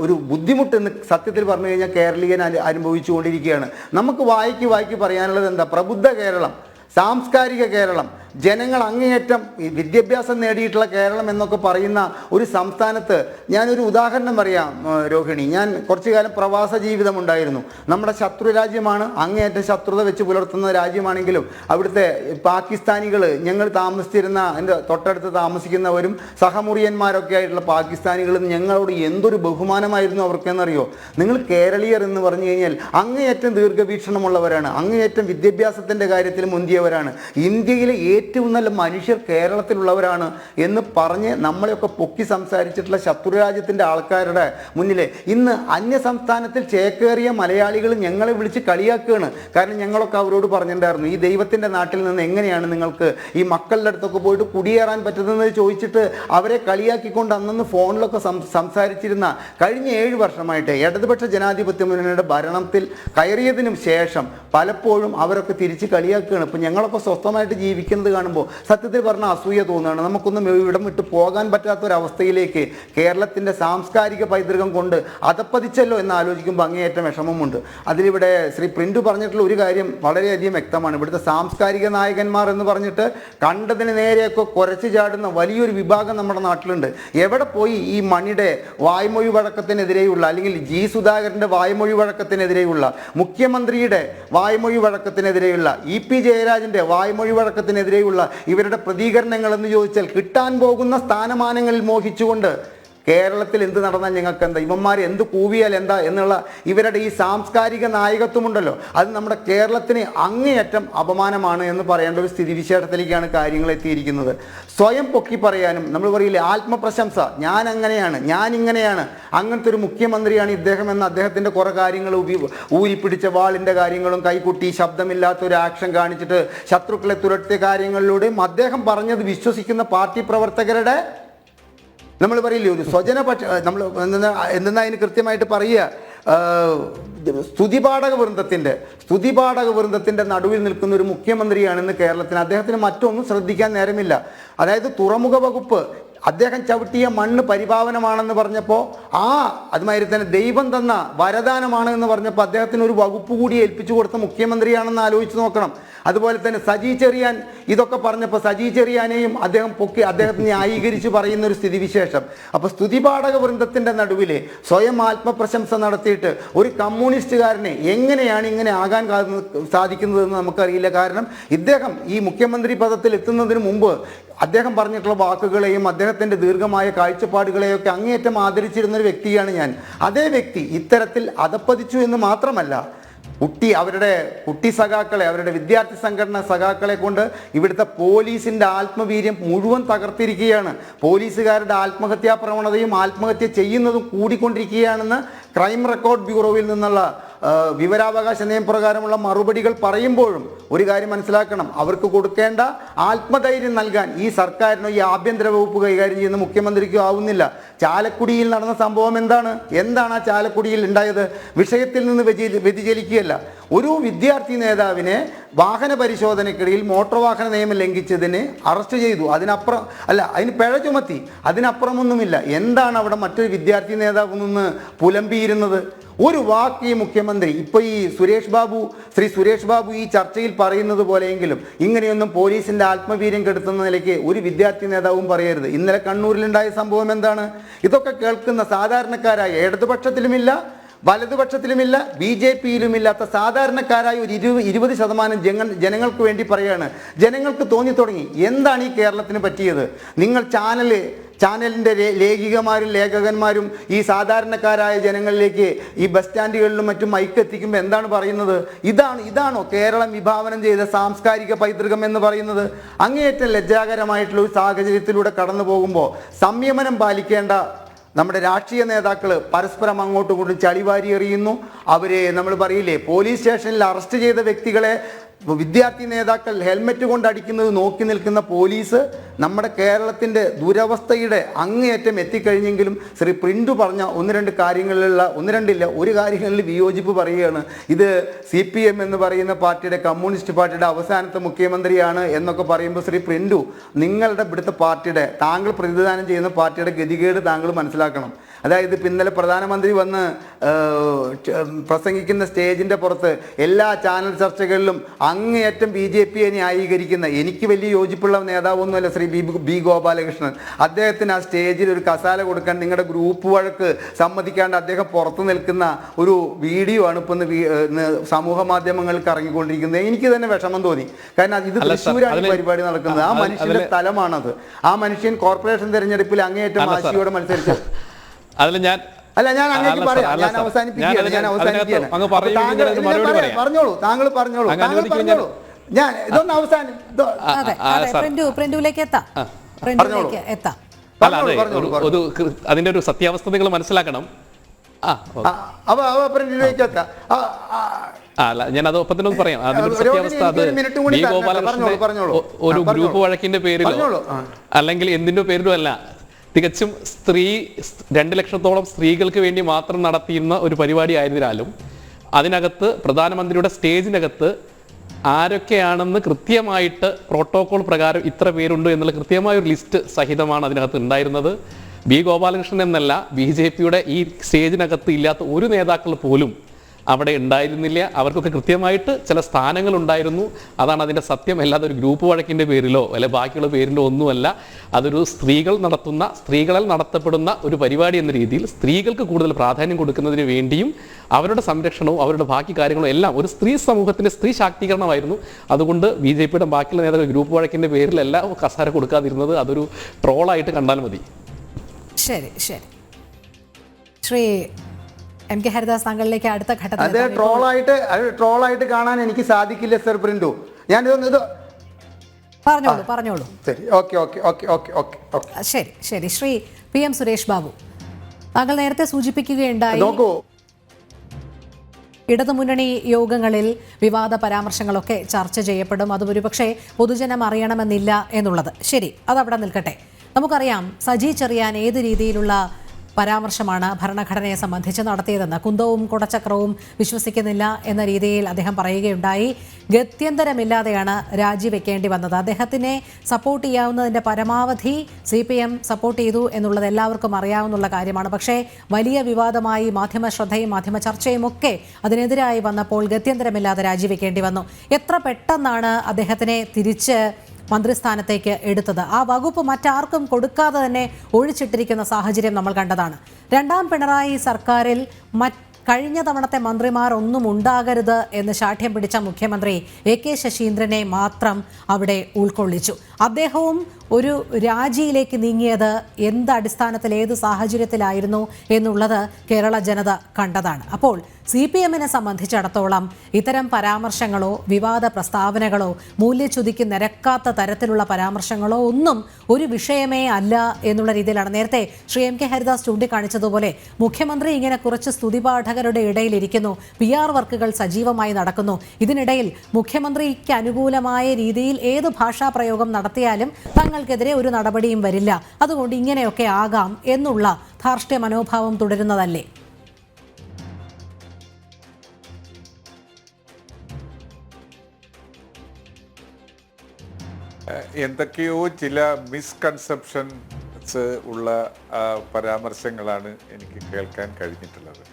ഒരു ബുദ്ധിമുട്ട് എന്ന് സത്യത്തിൽ പറഞ്ഞു കഴിഞ്ഞാൽ കേരളീയൻ അനുഭവിച്ചുകൊണ്ടിരിക്കുകയാണ്. നമുക്ക് വായിക്ക് പറയാനുള്ളത് എന്താ, പ്രബുദ്ധ കേരളം, സാംസ്കാരിക കേരളം, ജനങ്ങൾ അങ്ങേയറ്റം ഈ വിദ്യാഭ്യാസം നേടിയിട്ടുള്ള കേരളം എന്നൊക്കെ പറയുന്ന ഒരു സംസ്ഥാനത്ത് ഞാനൊരു ഉദാഹരണം പറയാം രോഹിണി. ഞാൻ കുറച്ചു കാലം പ്രവാസ ജീവിതം ഉണ്ടായിരുന്നു. നമ്മുടെ ശത്രു രാജ്യമാണ്, അങ്ങേയറ്റം ശത്രുത വെച്ച് പുലർത്തുന്ന രാജ്യമാണെങ്കിലും അവിടുത്തെ പാകിസ്ഥാനികൾ, ഞങ്ങൾ താമസിച്ചിരുന്ന എൻ്റെ തൊട്ടടുത്ത് താമസിക്കുന്നവരും സഹമുറിയന്മാരൊക്കെ ആയിട്ടുള്ള പാകിസ്ഥാനികളും ഞങ്ങളോട് എന്തൊരു ബഹുമാനമായിരുന്നു അവർക്കെന്നറിയോ? നിങ്ങൾ കേരളീയർ എന്ന് പറഞ്ഞു കഴിഞ്ഞാൽ അങ്ങേയറ്റം ദീർഘവീക്ഷണമുള്ളവരാണ്, അങ്ങേയറ്റം വിദ്യാഭ്യാസത്തിൻ്റെ കാര്യത്തിൽ മുന്തിയവരാണ്, ഇന്ത്യയിലെ ഏറ്റവും നല്ല മനുഷ്യർ കേരളത്തിലുള്ളവരാണ് എന്ന് പറഞ്ഞ് നമ്മളെയൊക്കെ പൊക്കി സംസാരിച്ചിട്ടുള്ള ശത്രുരാജ്യത്തിൻ്റെ ആൾക്കാരുടെ മുന്നിൽ ഇന്ന് അന്യ സംസ്ഥാനത്തിൽ ചേക്കേറിയ മലയാളികൾ ഞങ്ങളെ വിളിച്ച് കളിയാക്കുകയാണ്. കാരണം ഞങ്ങളൊക്കെ അവരോട് പറഞ്ഞിട്ടുണ്ടായിരുന്നു, ഈ ദൈവത്തിൻ്റെ നാട്ടിൽ നിന്ന് എങ്ങനെയാണ് നിങ്ങൾക്ക് ഈ മക്കളുടെ അടുത്തൊക്കെ പോയിട്ട് കുടിയേറാൻ പറ്റുന്നത് ചോദിച്ചിട്ട് അവരെ കളിയാക്കിക്കൊണ്ട് അന്നന്ന് ഫോണിലൊക്കെ സംസാരിച്ചിരുന്ന കഴിഞ്ഞ 7 വർഷമായിട്ട് ഇടതുപക്ഷ ജനാധിപത്യ മുന്നണിയുടെ ഭരണത്തിൽ കയറിയതിനും ശേഷം പലപ്പോഴും അവരൊക്കെ തിരിച്ച് കളിയാക്കുകയാണ്. ഇപ്പം ഞങ്ങളൊക്കെ സ്വസ്ഥമായിട്ട് ജീവിക്കുന്നത് കാണുമ്പോൾ സത്യത്തിൽ പറഞ്ഞാൽ അസൂയ തോന്നുകയാണ്. നമുക്കൊന്നും ഇവിടം വിട്ട് പോകാൻ പറ്റാത്തൊരവസ്ഥയിലേക്ക് കേരളത്തിൻ്റെ സാംസ്കാരിക പൈതൃകം കൊണ്ട് അതപ്പതിച്ചല്ലോ എന്ന് ആലോചിക്കുമ്പോൾ അങ്ങേയറ്റം വിഷമമുണ്ട്. അതിലിവിടെ ശ്രീ പ്രിൻറ്റു പറഞ്ഞിട്ടുള്ള ഒരു കാര്യം വളരെയധികം വ്യക്തമാണ്. ഇവിടുത്തെ സാംസ്കാരിക നായകന്മാർ എന്ന് പറഞ്ഞിട്ട് കണ്ടതിന് നേരെയൊക്കെ കുരച്ചു ചാടുന്ന വലിയൊരു വിഭാഗം നമ്മുടെ നാട്ടിലുണ്ട്. എവിടെ പോയി ഈ മണിയുടെ വായ്മൊഴി വഴക്കത്തിനെതിരെയുള്ള, അല്ലെങ്കിൽ ജി സുധാകരൻ്റെ വായ്മൊഴി വഴക്കത്തിനെതിരെയുള്ള, മുഖ്യമന്ത്രിയുടെ വായ്മൊഴി വഴക്കത്തിനെതിരെയുള്ള, ഇ.പി. ജയരാജൻ്റെ വായ്മൊഴി വഴക്കത്തിനെതിരെയുള്ള ഇവരുടെ പ്രതികരണങ്ങൾ എന്ന് ചോദിച്ചാൽ കിട്ടാൻ പോകുന്ന സ്ഥാനമാനങ്ങളിൽ മോഹിച്ചുകൊണ്ട് കേരളത്തിൽ എന്ത് നടന്നാൽ ഞങ്ങൾക്ക് എന്താ, ഇവന്മാർ എന്ത് കൂവിയാൽ എന്താ എന്നുള്ള ഇവരുടെ ഈ സാംസ്കാരിക നായകത്വമുണ്ടല്ലോ, അത് നമ്മുടെ കേരളത്തിന് അങ്ങേയറ്റം അപമാനമാണ് എന്ന് പറയേണ്ട ഒരു സ്ഥിതിവിശേഷത്തിലേക്കാണ് കാര്യങ്ങൾ എത്തിയിരിക്കുന്നത്. സ്വയം പൊക്കി പറയാനും, നമ്മൾ പറയില്ലേ ആത്മപ്രശംസ, ഞാൻ അങ്ങനെയാണ്, ഞാൻ ഇങ്ങനെയാണ്, അങ്ങനത്തെ ഒരു മുഖ്യമന്ത്രിയാണ് ഇദ്ദേഹം എന്ന് അദ്ദേഹത്തിൻ്റെ കുറേ കാര്യങ്ങൾ ഊരിപ്പിടിച്ച വാളിൻ്റെ കാര്യങ്ങളും കൈകുട്ടി ശബ്ദമില്ലാത്തൊരു ആക്ഷൻ കാണിച്ചിട്ട് ശത്രുക്കളെ തുരട്ടിയ കാര്യങ്ങളിലൂടെയും അദ്ദേഹം പറഞ്ഞത് വിശ്വസിക്കുന്ന പാർട്ടി പ്രവർത്തകരുടെ നമ്മൾ പറയില്ലേ ഒരു സ്വജനപക്ഷ, നമ്മൾ എന്തെന്നാ അതിന് കൃത്യമായിട്ട് പറയുക, സ്തുതിപാഠക വൃന്ദത്തിൻ്റെ നടുവിൽ നിൽക്കുന്ന ഒരു മുഖ്യമന്ത്രിയാണെന്ന് കേരളത്തിന്. അദ്ദേഹത്തിന് മറ്റൊന്നും ശ്രദ്ധിക്കാൻ നേരമില്ല. അതായത് തുറമുഖ വകുപ്പ് അദ്ദേഹം ചവിട്ടിയ മണ്ണ് പരിപാവനമാണെന്ന് പറഞ്ഞപ്പോൾ അതുമാതിരി തന്നെ ദൈവം തന്ന വരദാനമാണ് എന്ന് പറഞ്ഞപ്പോൾ അദ്ദേഹത്തിന് ഒരു വകുപ്പ് കൂടി ഏൽപ്പിച്ചു കൊടുത്ത മുഖ്യമന്ത്രിയാണെന്ന് ആലോചിച്ച് നോക്കണം. അതുപോലെ തന്നെ സജി ചെറിയാൻ ഇതൊക്കെ പറഞ്ഞപ്പോൾ സജി ചെറിയാനെയും അദ്ദേഹം പൊക്കി അദ്ദേഹത്തിന് ന്യായീകരിച്ച് പറയുന്ന ഒരു സ്ഥിതിവിശേഷം. അപ്പോൾ സ്തുതിപാഠക വൃന്ദത്തിൻ്റെ നടുവിൽ സ്വയം ആത്മപ്രശംസ നടത്തിയിട്ട് ഒരു കമ്മ്യൂണിസ്റ്റുകാരനെ എങ്ങനെയാണ് ഇങ്ങനെ ആകാൻ സാധിക്കുന്നതെന്ന് നമുക്കറിയില്ല. കാരണം ഇദ്ദേഹം ഈ മുഖ്യമന്ത്രി പദത്തിൽ എത്തുന്നതിന് മുമ്പ് അദ്ദേഹം പറഞ്ഞിട്ടുള്ള വാക്കുകളെയും അദ്ദേഹത്തിൻ്റെ ദീർഘമായ കാഴ്ചപ്പാടുകളെയൊക്കെ അങ്ങേയറ്റം ആദരിച്ചിരുന്ന ഒരു വ്യക്തിയാണ് ഞാൻ. അതേ വ്യക്തി ഇത്തരത്തിൽ അധപ്പതിച്ചു എന്ന് മാത്രമല്ല, അവരുടെ കുട്ടി സഖാക്കളെ, അവരുടെ വിദ്യാർത്ഥി സംഘടന സഖാക്കളെ കൊണ്ട് ഇവിടുത്തെ പോലീസിൻ്റെ ആത്മവീര്യം മുഴുവൻ തകർത്തിരിക്കുകയാണ്. പോലീസുകാരുടെ ആത്മഹത്യാ പ്രവണതയും ആത്മഹത്യ ചെയ്യുന്നതും കൂടിക്കൊണ്ടിരിക്കുകയാണെന്ന് ക്രൈം റെക്കോർഡ് ബ്യൂറോയിൽ നിന്നുള്ള വിവരാവകാശ നിയമപ്രകാരമുള്ള മറുപടികൾ പറയുമ്പോഴും ഒരു കാര്യം മനസ്സിലാക്കണം, അവർക്ക് കൊടുക്കേണ്ട ആത്മധൈര്യം നൽകാൻ ഈ സർക്കാരിനോ ഈ ആഭ്യന്തര വകുപ്പ് കൈകാര്യം ചെയ്യുന്ന മുഖ്യമന്ത്രിക്കോ ആവുന്നില്ല. ചാലക്കുടിയിൽ നടന്ന സംഭവം എന്താണ് ആ ചാലക്കുടിയിൽ ഉണ്ടായത്? വിഷയത്തിൽ നിന്ന് വ്യതിചലിക്കുകയല്ല. ഒരു വിദ്യാർത്ഥി നേതാവിനെ വാഹന പരിശോധനയ്ക്കിടയിൽ മോട്ടോർ വാഹന നിയമം ലംഘിച്ചതിന് അറസ്റ്റ് ചെയ്തു. അതിന് പിഴ ചുമത്തി. അതിനപ്പുറമൊന്നുമില്ല. എന്താണ് അവിടെ മറ്റൊരു വിദ്യാർത്ഥി നേതാവ് നിന്ന് പുലമ്പിയിരുന്നത്? ഒരു വാക്ക് ഈ മുഖ്യമന്ത്രി ഇപ്പോൾ ഈ ശ്രീ സുരേഷ് ബാബു ഈ ചർച്ചയിൽ പറയുന്നത് പോലെയെങ്കിലും ഇങ്ങനെയൊന്നും പോലീസിൻ്റെ ആത്മവീര്യം കെടുത്തുന്ന നിലയ്ക്ക് ഒരു വിദ്യാർത്ഥി നേതാവും പറയരുത്. ഇന്നലെ കണ്ണൂരിലുണ്ടായ സംഭവം എന്താണ്? ഇതൊക്കെ കേൾക്കുന്ന സാധാരണക്കാരായ, ഇടതുപക്ഷത്തിലുമില്ല വലതുപക്ഷത്തിലുമില്ല BJP-യിലുമില്ലാത്ത സാധാരണക്കാരായ ഒരു 20% ജനങ്ങൾക്ക് വേണ്ടി പറയാണ്. ജനങ്ങൾക്ക് തോന്നി തുടങ്ങി എന്താണ് ഈ കേരളത്തിന് പറ്റിയത്? നിങ്ങൾ ചാനലിൻ്റെ ലേഖികമാരും ലേഖകന്മാരും ഈ സാധാരണക്കാരായ ജനങ്ങളിലേക്ക് ഈ ബസ് സ്റ്റാൻഡുകളിലും മറ്റും മൈക്ക് എത്തിക്കുമ്പോൾ എന്താണ് പറയുന്നത്? ഇതാണോ കേരളം വിഭാവനം ചെയ്ത സാംസ്കാരിക പൈതൃകം എന്ന് പറയുന്നത്? അങ്ങേയറ്റം ലജ്ജാകരമായിട്ടുള്ള ഒരു സാഹചര്യത്തിലൂടെ കടന്നു പോകുമ്പോൾ സംയമനം പാലിക്കേണ്ട നമ്മുടെ രാഷ്ട്രീയ നേതാക്കൾ പരസ്പരം അങ്ങോട്ടും ഇങ്ങോട്ടും ചളിവാരി എറിയുന്നു. അവരെ നമ്മൾ പറയില്ലേ, പോലീസ് സ്റ്റേഷനിൽ അറസ്റ്റ് ചെയ്ത വ്യക്തികളെ വിദ്യാർത്ഥി നേതാക്കൾ ഹെൽമെറ്റ് കൊണ്ട് അടിക്കുന്നത് നോക്കി നിൽക്കുന്ന പോലീസ് നമ്മുടെ കേരളത്തിൻ്റെ ദുരവസ്ഥയുടെ അങ്ങേയറ്റം എത്തിക്കഴിഞ്ഞെങ്കിലും ശ്രീ പ്രിൻറ്റു പറഞ്ഞ ഒരു കാര്യങ്ങളിൽ വിയോജിപ്പ് പറയുകയാണ്. ഇത് CPM എന്ന് പറയുന്ന പാർട്ടിയുടെ, കമ്മ്യൂണിസ്റ്റ് പാർട്ടിയുടെ അവസാനത്തെ മുഖ്യമന്ത്രിയാണ് എന്നൊക്കെ പറയുമ്പോൾ ശ്രീ പ്രിൻറ്റു, നിങ്ങളുടെ ഇവിടുത്തെ പാർട്ടിയുടെ, താങ്കൾ പ്രതിനിധാനം ചെയ്യുന്ന പാർട്ടിയുടെ ഗതികേട് താങ്കൾ മനസ്സിലാക്കണം. അതായത് ഇപ്പം ഇന്നലെ പ്രധാനമന്ത്രി വന്ന് പ്രസംഗിക്കുന്ന സ്റ്റേജിൻ്റെ പുറത്ത് എല്ലാ ചാനൽ ചർച്ചകളിലും അങ്ങേയറ്റം BJP-യെ ന്യായീകരിക്കുന്ന, എനിക്ക് വലിയ യോജിപ്പുള്ള നേതാവൊന്നുമല്ല ശ്രീ ബി ഗോപാലകൃഷ്ണൻ. അദ്ദേഹത്തിന് ആ സ്റ്റേജിൽ ഒരു കസാല കൊടുക്കാൻ നിങ്ങളുടെ ഗ്രൂപ്പ് വഴക്ക് സമ്മതിക്കാണ്ട് അദ്ദേഹം പുറത്തു നിൽക്കുന്ന ഒരു വീഡിയോ ആണ് ഇപ്പം സമൂഹ മാധ്യമങ്ങൾക്ക് ഇറങ്ങിക്കൊണ്ടിരിക്കുന്നത്. എനിക്ക് തന്നെ വിഷമം തോന്നി. കാരണം ഇത് തൃശ്ശൂരാണ് പരിപാടി നടക്കുന്നത്. ആ മനുഷ്യന്റെ സ്ഥലമാണത്. ആ മനുഷ്യൻ കോർപ്പറേഷൻ തെരഞ്ഞെടുപ്പിൽ അങ്ങേയറ്റം വാശിയോടെ മത്സരിച്ചു. ഞാൻ അങ്ങേക്ക് പറയാം. ഞാൻ അവസാനിപ്പിക്കുകയാണ്. പറഞ്ഞോളൂ, താങ്കൾ പറഞ്ഞോളൂ. ഞാൻ ഇതൊന്ന് പ്രിന്റുവിലേക്ക് എത്താം. അതിന്റെ ഒരു സത്യാവസ്ഥ നിങ്ങൾ മനസ്സിലാക്കണം. അല്ല, ഞാൻ അത് ഒപ്പം തന്നെ ഒന്ന് പറയാം. അതിന്റെ സത്യാവസ്ഥ അത് ബി ഗോപാലകൃഷ്ണൻ ഒരു ഗ്രൂപ്പ് വഴക്കിന്റെ പേരിലോ അല്ലെങ്കിൽ എന്തിന്റെ പേരിലോ അല്ല, തികച്ചും 2 ലക്ഷത്തോളം സ്ത്രീകൾക്ക് വേണ്ടി മാത്രം നടത്തിയിരുന്ന ഒരു പരിപാടി ആയതിനാലും അതിനകത്ത് പ്രധാനമന്ത്രിയുടെ സ്റ്റേജിനകത്ത് ആരൊക്കെയാണെന്ന് കൃത്യമായിട്ട് പ്രോട്ടോകോൾ പ്രകാരം ഇത്ര പേരുണ്ട് എന്നുള്ള കൃത്യമായ ഒരു ലിസ്റ്റ് സഹിതമാണ് അതിനകത്ത് ഉണ്ടായിരുന്നത്. ബി ഗോപാലകൃഷ്ണൻ എന്നല്ല, BJP-യുടെ ഈ സ്റ്റേജിനകത്ത് ഇല്ലാത്ത ഒരു നേതാക്കൾ പോലും അവിടെ ഉണ്ടായിരുന്നില്ല. അവർക്കൊക്കെ കൃത്യമായിട്ട് ചില സ്ഥാനങ്ങൾ ഉണ്ടായിരുന്നു. അതാണ് അതിൻ്റെ സത്യം. അല്ലാതെ ഒരു ഗ്രൂപ്പ് വഴക്കിൻ്റെ പേരിലോ അല്ലെ ബാക്കിയുള്ള പേരിലോ ഒന്നുമല്ല. അതൊരു സ്ത്രീകളാൽ നടത്തപ്പെടുന്ന ഒരു പരിപാടി എന്ന രീതിയിൽ സ്ത്രീകൾക്ക് കൂടുതൽ പ്രാധാന്യം കൊടുക്കുന്നതിന് വേണ്ടിയും അവരുടെ സംരക്ഷണവും അവരുടെ ബാക്കി കാര്യങ്ങളും എല്ലാം ഒരു സ്ത്രീ സമൂഹത്തിൻ്റെ സ്ത്രീ ശാക്തീകരണമായിരുന്നു. അതുകൊണ്ട് BJP-യുടെ ബാക്കിയുള്ള നേതാക്കൾ ഗ്രൂപ്പ് വഴക്കിൻ്റെ പേരിലല്ല കസാര കൊടുക്കാതിരുന്നത്. അതൊരു ട്രോളായിട്ട് കണ്ടാൽ മതി. ശരി. ശ്രീ MK ഹരിദാസ്, താങ്കളിലേക്ക് അടുത്ത ഘട്ടത്തിൽ. അത് ട്രോളായിട്ട് കാണാൻ എനിക്ക് സാധിക്കില്ല സർ പ്രിന്റു. ഞാൻ പറഞ്ഞോളൂ. ശരി. ശ്രീ PM സുരേഷ് ബാബു, താങ്കൾ നേരത്തെ സൂചിപ്പിക്കുകയുണ്ടായി ഇടതുമുന്നണി യോഗങ്ങളിൽ വിവാദ പരാമർശങ്ങളൊക്കെ ചർച്ച ചെയ്യപ്പെടും. അത് ഒരുപക്ഷെ പൊതുജനം അറിയണമെന്നില്ല എന്നുള്ളത്. ശരി, അതവിടെ നിൽക്കട്ടെ. നമുക്കറിയാം സജി ചെറിയാൻ ഏത് രീതിയിലുള്ള പരാമർശമാണ് ഭരണഘടനയെ സംബന്ധിച്ച് നടത്തിയതെന്ന്. കുന്തവും കുടച്ചക്രവും വിശ്വസിക്കുന്നില്ല എന്ന രീതിയിൽ അദ്ദേഹം പറയുകയുണ്ടായി. ഗത്യന്തരമില്ലാതെയാണ് രാജിവെക്കേണ്ടി വന്നത്. അദ്ദേഹത്തിനെ സപ്പോർട്ട് ചെയ്യാവുന്നതിൻ്റെ പരമാവധി CPM സപ്പോർട്ട് ചെയ്തു എന്നുള്ളത് എല്ലാവർക്കും അറിയാവുന്ന കാര്യമാണ്. പക്ഷേ വലിയ വിവാദമായി മാധ്യമ ശ്രദ്ധയും മാധ്യമ ചർച്ചയും ഒക്കെ അതിനെതിരായി വന്നപ്പോൾ ഗത്യന്തരമില്ലാതെ രാജിവെക്കേണ്ടി വന്നു. എത്ര പെട്ടെന്നാണ് അദ്ദേഹത്തിനെ തിരിച്ച് മന്ത്രിസ്ഥാനത്തേക്ക് എടുത്തത്. ആ വകുപ്പ് മറ്റാർക്കും കൊടുക്കാതെ തന്നെ ഒഴിച്ചിട്ടിരിക്കുന്ന സാഹചര്യം നമ്മൾ കണ്ടതാണ്. 2ാം പിണറായി സർക്കാരിൽ കഴിഞ്ഞ തവണത്തെ മന്ത്രിമാർ ഒന്നും ഉണ്ടാകരുത് എന്ന് ശാഠ്യം പിടിച്ച മുഖ്യമന്ത്രി AK ശശീന്ദ്രനെ മാത്രം അവിടെ ഉൾക്കൊള്ളിച്ചു. അദ്ദേഹവും ഒരു രാജിയിലേക്ക് നീങ്ങിയത് എന്ത് അടിസ്ഥാനത്തിൽ, ഏത് സാഹചര്യത്തിലായിരുന്നു എന്നുള്ളത് കേരള ജനത കണ്ടതാണ്. അപ്പോൾ CPM-നെ സംബന്ധിച്ചിടത്തോളം ഇത്തരം പരാമർശങ്ങളോ വിവാദ പ്രസ്താവനകളോ മൂല്യച്യുതിക്ക് നിരക്കാത്ത തരത്തിലുള്ള പരാമർശങ്ങളോ ഒന്നും ഒരു വിഷയമേ അല്ല എന്നുള്ള രീതിയിലാണ് നേരത്തെ ശ്രീ MK ഹരിദാസ് ചൂണ്ടിക്കാണിച്ചതുപോലെ മുഖ്യമന്ത്രി ഇങ്ങനെ കുറച്ച് സ്തുതിപാഠകരുടെ ഇടയിലിരിക്കുന്നു. PR വർക്കുകൾ സജീവമായി നടക്കുന്നു. ഇതിനിടയിൽ മുഖ്യമന്ത്രിക്ക് അനുകൂലമായ രീതിയിൽ ഏത് ഭാഷാ പ്രയോഗം നടത്തിയാലും തങ്ങൾക്കെതിരെ ഒരു നടപടിയും വരില്ല. അതുകൊണ്ട് ഇങ്ങനെയൊക്കെ ആകാം എന്നുള്ള ധാർഷ്ട്യ മനോഭാവം തുടരുന്നതല്ലേ? എന്തൊക്കെയോ ചില മിസ്കൺസെപ്ഷൻസ് ഉള്ള പരാമർശങ്ങളാണ് എനിക്ക് കേൾക്കാൻ കഴിഞ്ഞിട്ടുള്ളത്.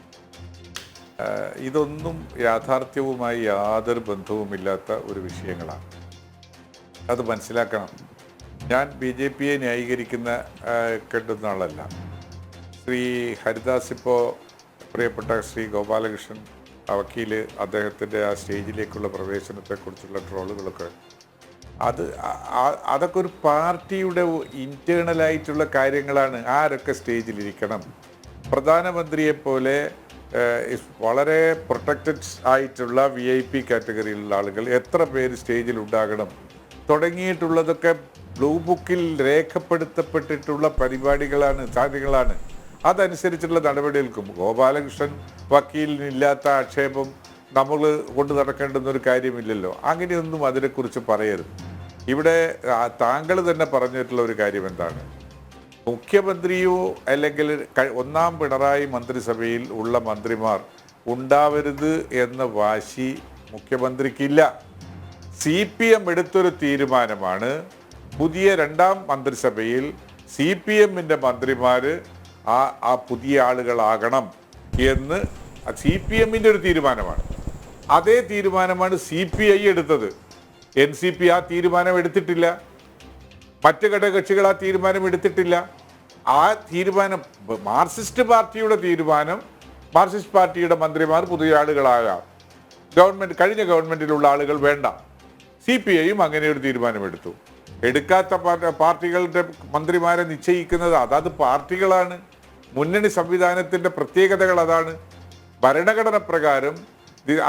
ഇതൊന്നും യാഥാർത്ഥ്യവുമായി യാതൊരു ബന്ധവുമില്ലാത്ത ഒരു വിഷയങ്ങളാണ്. അത് മനസ്സിലാക്കണം. ഞാൻ BJP-യെ ന്യായീകരിക്കുന്ന കേട്ടുന്ന ആളല്ല. ശ്രീ ഹരിദാസ് ഇപ്പോൾ പ്രിയപ്പെട്ട ശ്രീ ഗോപാലകൃഷ്ണൻ വക്കീല് അദ്ദേഹത്തിൻ്റെ ആ സ്റ്റേജിലേക്കുള്ള പ്രവേശനത്തെക്കുറിച്ചുള്ള ട്രോളുകളൊക്കെ അതൊക്കെ ഒരു പാർട്ടിയുടെ ഇൻറ്റേർണലായിട്ടുള്ള കാര്യങ്ങളാണ്. ആരൊക്കെ സ്റ്റേജിലിരിക്കണം, പ്രധാനമന്ത്രിയെപ്പോലെ വളരെ പ്രൊട്ടക്റ്റഡ് ആയിട്ടുള്ള VIP കാറ്റഗറിയിലുള്ള ആളുകൾ എത്ര പേര് സ്റ്റേജിൽ ഉണ്ടാകണം തുടങ്ങിയിട്ടുള്ളതൊക്കെ ബ്ലൂ ബുക്കിൽ രേഖപ്പെടുത്തപ്പെട്ടിട്ടുള്ള പരിപാടികളാണ്, കാര്യങ്ങളാണ്. അതനുസരിച്ചുള്ള നടപടികൾക്കും ഗോപാലകൃഷ്ണൻ വക്കീലിനില്ലാത്ത ആക്ഷേപം നമ്മൾ കൊണ്ടു നടക്കേണ്ടുന്ന ഒരു കാര്യമില്ലല്ലോ. അങ്ങനെയൊന്നും അതിനെക്കുറിച്ച് പറയരുത്. ഇവിടെ താങ്കൾ തന്നെ പറഞ്ഞിട്ടുള്ള ഒരു കാര്യം എന്താണ്, മുഖ്യമന്ത്രിയോ അല്ലെങ്കിൽ 1ാം പിണറായി മന്ത്രിസഭയിൽ ഉള്ള മന്ത്രിമാർ ഉണ്ടാവരുത് എന്ന വാശി മുഖ്യമന്ത്രിക്കില്ല. CPM എടുത്തൊരു തീരുമാനമാണ് പുതിയ 2ാം മന്ത്രിസഭയിൽ CPM-ന്റെ മന്ത്രിമാർ ആ പുതിയ ആളുകളാകണം എന്ന് CPM-ന്റെ ഒരു തീരുമാനമാണ്. അതേ തീരുമാനമാണ് CPI എടുത്തത്. NCP ആ തീരുമാനം എടുത്തിട്ടില്ല, മറ്റ് ഘടകകക്ഷികൾ ആ തീരുമാനം എടുത്തിട്ടില്ല. ആ തീരുമാനം മാർക്സിസ്റ്റ് പാർട്ടിയുടെ തീരുമാനം, മാർക്സിസ്റ്റ് പാർട്ടിയുടെ മന്ത്രിമാർ പുതിയ ആളുകളാകാം, കഴിഞ്ഞ ഗവൺമെന്റിലുള്ള ആളുകൾ വേണ്ട. CPI-യും അങ്ങനെ ഒരു തീരുമാനമെടുത്തു. എടുക്കാത്ത പാർട്ടികളുടെ മന്ത്രിമാരെ നിശ്ചയിക്കുന്നത് അതാത് പാർട്ടികളാണ്. മുന്നണി സംവിധാനത്തിന്റെ പ്രത്യേകതകൾ അതാണ്. ഭരണഘടന പ്രകാരം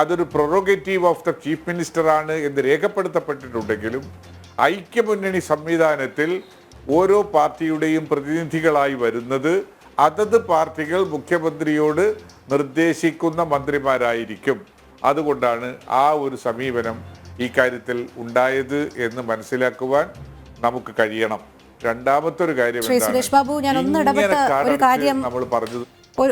അതൊരു പ്രൊറോഗേറ്റീവ് ഓഫ് ദ ചീഫ് മിനിസ്റ്റർ ആണ് എന്ന് രേഖപ്പെടുത്തപ്പെട്ടിട്ടുണ്ടെങ്കിലും ഐക്യമുന്നണി സംവിധാനത്തിൽ ഓരോ പാർട്ടിയുടെയും പ്രതിനിധികളായി വരുന്നത് അതത് പാർട്ടികൾ മുഖ്യമന്ത്രിയോട് നിർദ്ദേശിക്കുന്ന മന്ത്രിമാരായിരിക്കും. അതുകൊണ്ടാണ് ആ ഒരു സമീപനം ഈ കാര്യത്തിൽ ഉണ്ടായത് എന്ന് മനസ്സിലാക്കുവാൻ നമുക്ക് കഴിയണം. രണ്ടാമത്തെ ഒരു കാര്യം സുരേഷ് ബാബു, ഞാൻ നമ്മൾ പറഞ്ഞത്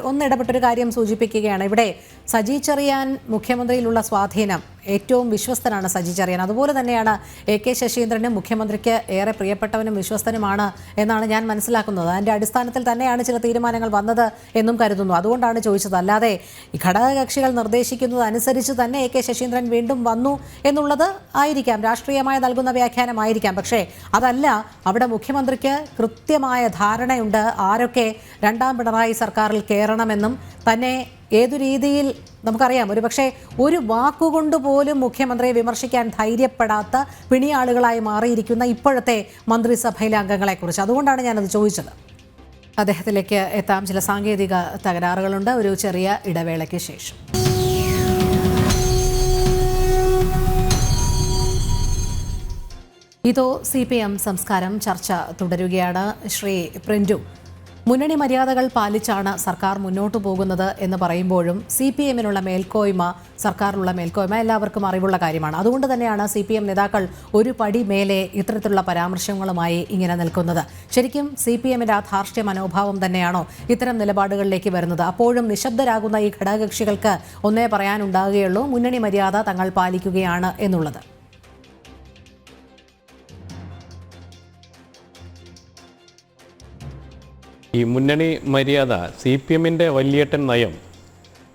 ഒന്നിടപെട്ടൊരു കാര്യം സൂചിപ്പിക്കുകയാണ്. ഇവിടെ സജി ചെറിയാൻ മുഖ്യമന്ത്രിയിലുള്ള സ്വാധീനം, ഏറ്റവും വിശ്വസ്തനാണ് സജി ചെറിയാൻ. അതുപോലെ തന്നെയാണ് AK ശശീന്ദ്രനും മുഖ്യമന്ത്രിക്ക് ഏറെ പ്രിയപ്പെട്ടവനും വിശ്വസ്തനുമാണ് എന്നാണ് ഞാൻ മനസ്സിലാക്കുന്നത്. അതിൻ്റെ അടിസ്ഥാനത്തിൽ തന്നെയാണ് ചില തീരുമാനങ്ങൾ വന്നത് എന്നും കരുതുന്നു. അതുകൊണ്ടാണ് ചോദിച്ചത്. അല്ലാതെ ഈ ഘടകകക്ഷികൾ നിർദ്ദേശിക്കുന്നത് അനുസരിച്ച് തന്നെ AK ശശീന്ദ്രൻ വീണ്ടും വന്നു എന്നുള്ളത് ആയിരിക്കാം, രാഷ്ട്രീയമായി നൽകുന്ന വ്യാഖ്യാനമായിരിക്കാം. പക്ഷേ അതല്ല, അവിടെ മുഖ്യമന്ത്രിക്ക് കൃത്യമായ ധാരണയുണ്ട് ആരൊക്കെ രണ്ടാം പിണറായി സർക്കാരിൽ കയറണമെന്നും തന്നെ ഏതു രീതിയിൽ നമുക്കറിയാം. ഒരുപക്ഷെ ഒരു വാക്കുകൊണ്ട് പോലും മുഖ്യമന്ത്രിയെ വിമർശിക്കാൻ ധൈര്യപ്പെടാത്ത പിണിയാളുകളായി മാറിയിരിക്കുന്ന ഇപ്പോഴത്തെ മന്ത്രിസഭയിലെ അംഗങ്ങളെക്കുറിച്ച്. അതുകൊണ്ടാണ് ഞാനത് ചോദിച്ചത്. അദ്ദേഹത്തിലേക്ക് എത്താം. ചില സാങ്കേതിക തകരാറുകളുണ്ട്. ഒരു ചെറിയ ഇടവേളയ്ക്ക് ശേഷം. ഇതോ CPM സംസ്കാരം ചർച്ച തുടരുകയാണ്. ശ്രീ പ്രിന്റു, മുന്നണി മര്യാദകൾ പാലിച്ചാണ് സർക്കാർ മുന്നോട്ടു പോകുന്നത് എന്ന് പറയുമ്പോഴും CPM-നുള്ള മേൽക്കോയ്മ, സർക്കാരിലുള്ള മേൽക്കോയ്മ എല്ലാവർക്കും അറിവുള്ള കാര്യമാണ്. അതുകൊണ്ട് തന്നെയാണ് CPM നേതാക്കൾ ഒരു പടി മേലെ ഇത്തരത്തിലുള്ള പരാമർശങ്ങളുമായി ഇങ്ങനെ നിൽക്കുന്നത്. ശരിക്കും CPM-ന്റെ ആ ധാർഷ്ട്യ മനോഭാവം തന്നെയാണോ ഇത്തരം നിലപാടുകളിലേക്ക് വരുന്നത്? അപ്പോഴും നിശബ്ദരാകുന്ന ഈ ഘടകകക്ഷികൾക്ക് ഒന്നേ പറയാനുണ്ടാകുകയുള്ളൂ, മുന്നണി മര്യാദ തങ്ങൾ പാലിക്കുകയാണ് എന്നുള്ളത്. ഈ മുന്നണി മര്യാദ, CPM-ന്റെ വലിയേട്ടൻ നയം,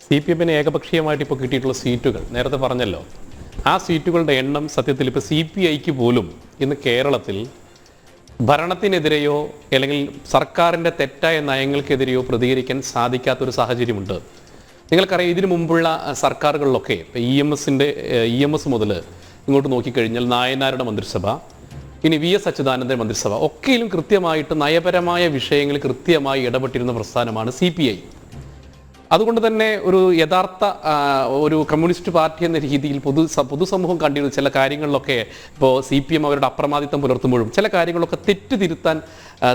CPM-ന് ഏകപക്ഷീയമായിട്ട് ഇപ്പോൾ കിട്ടിയിട്ടുള്ള സീറ്റുകൾ നേരത്തെ പറഞ്ഞല്ലോ, ആ സീറ്റുകളുടെ എണ്ണം സത്യത്തിൽ ഇപ്പോൾ CPI-ക്ക് പോലും ഇന്ന് കേരളത്തിൽ ഭരണത്തിനെതിരെയോ അല്ലെങ്കിൽ സർക്കാരിൻ്റെ തെറ്റായ നയങ്ങൾക്കെതിരെയോ പ്രതികരിക്കാൻ സാധിക്കാത്തൊരു സാഹചര്യമുണ്ട്. നിങ്ങൾക്കറിയാം, ഇതിനു മുമ്പുള്ള സർക്കാരുകളിലൊക്കെ ഇപ്പോൾ EMS മുതൽ ഇങ്ങോട്ട് നോക്കിക്കഴിഞ്ഞാൽ നായനാരുടെ മന്ത്രിസഭ, ഇനി VS അച്യുതാനന്ദൻ മന്ത്രിസഭ, ഒക്കെയും കൃത്യമായിട്ട് നയപരമായ വിഷയങ്ങളിൽ കൃത്യമായി ഇടപെട്ടിരുന്ന പ്രസ്ഥാനമാണ് CPI. അതുകൊണ്ട് തന്നെ ഒരു യഥാർത്ഥ ഒരു കമ്മ്യൂണിസ്റ്റ് പാർട്ടി എന്ന രീതിയിൽ പൊതുസമൂഹം കണ്ടിരുന്ന ചില കാര്യങ്ങളിലൊക്കെ ഇപ്പോൾ CPM അവരുടെ അപ്രമാദിത്വം പുലർത്തുമ്പോഴും ചില കാര്യങ്ങളൊക്കെ തെറ്റുതിരുത്താൻ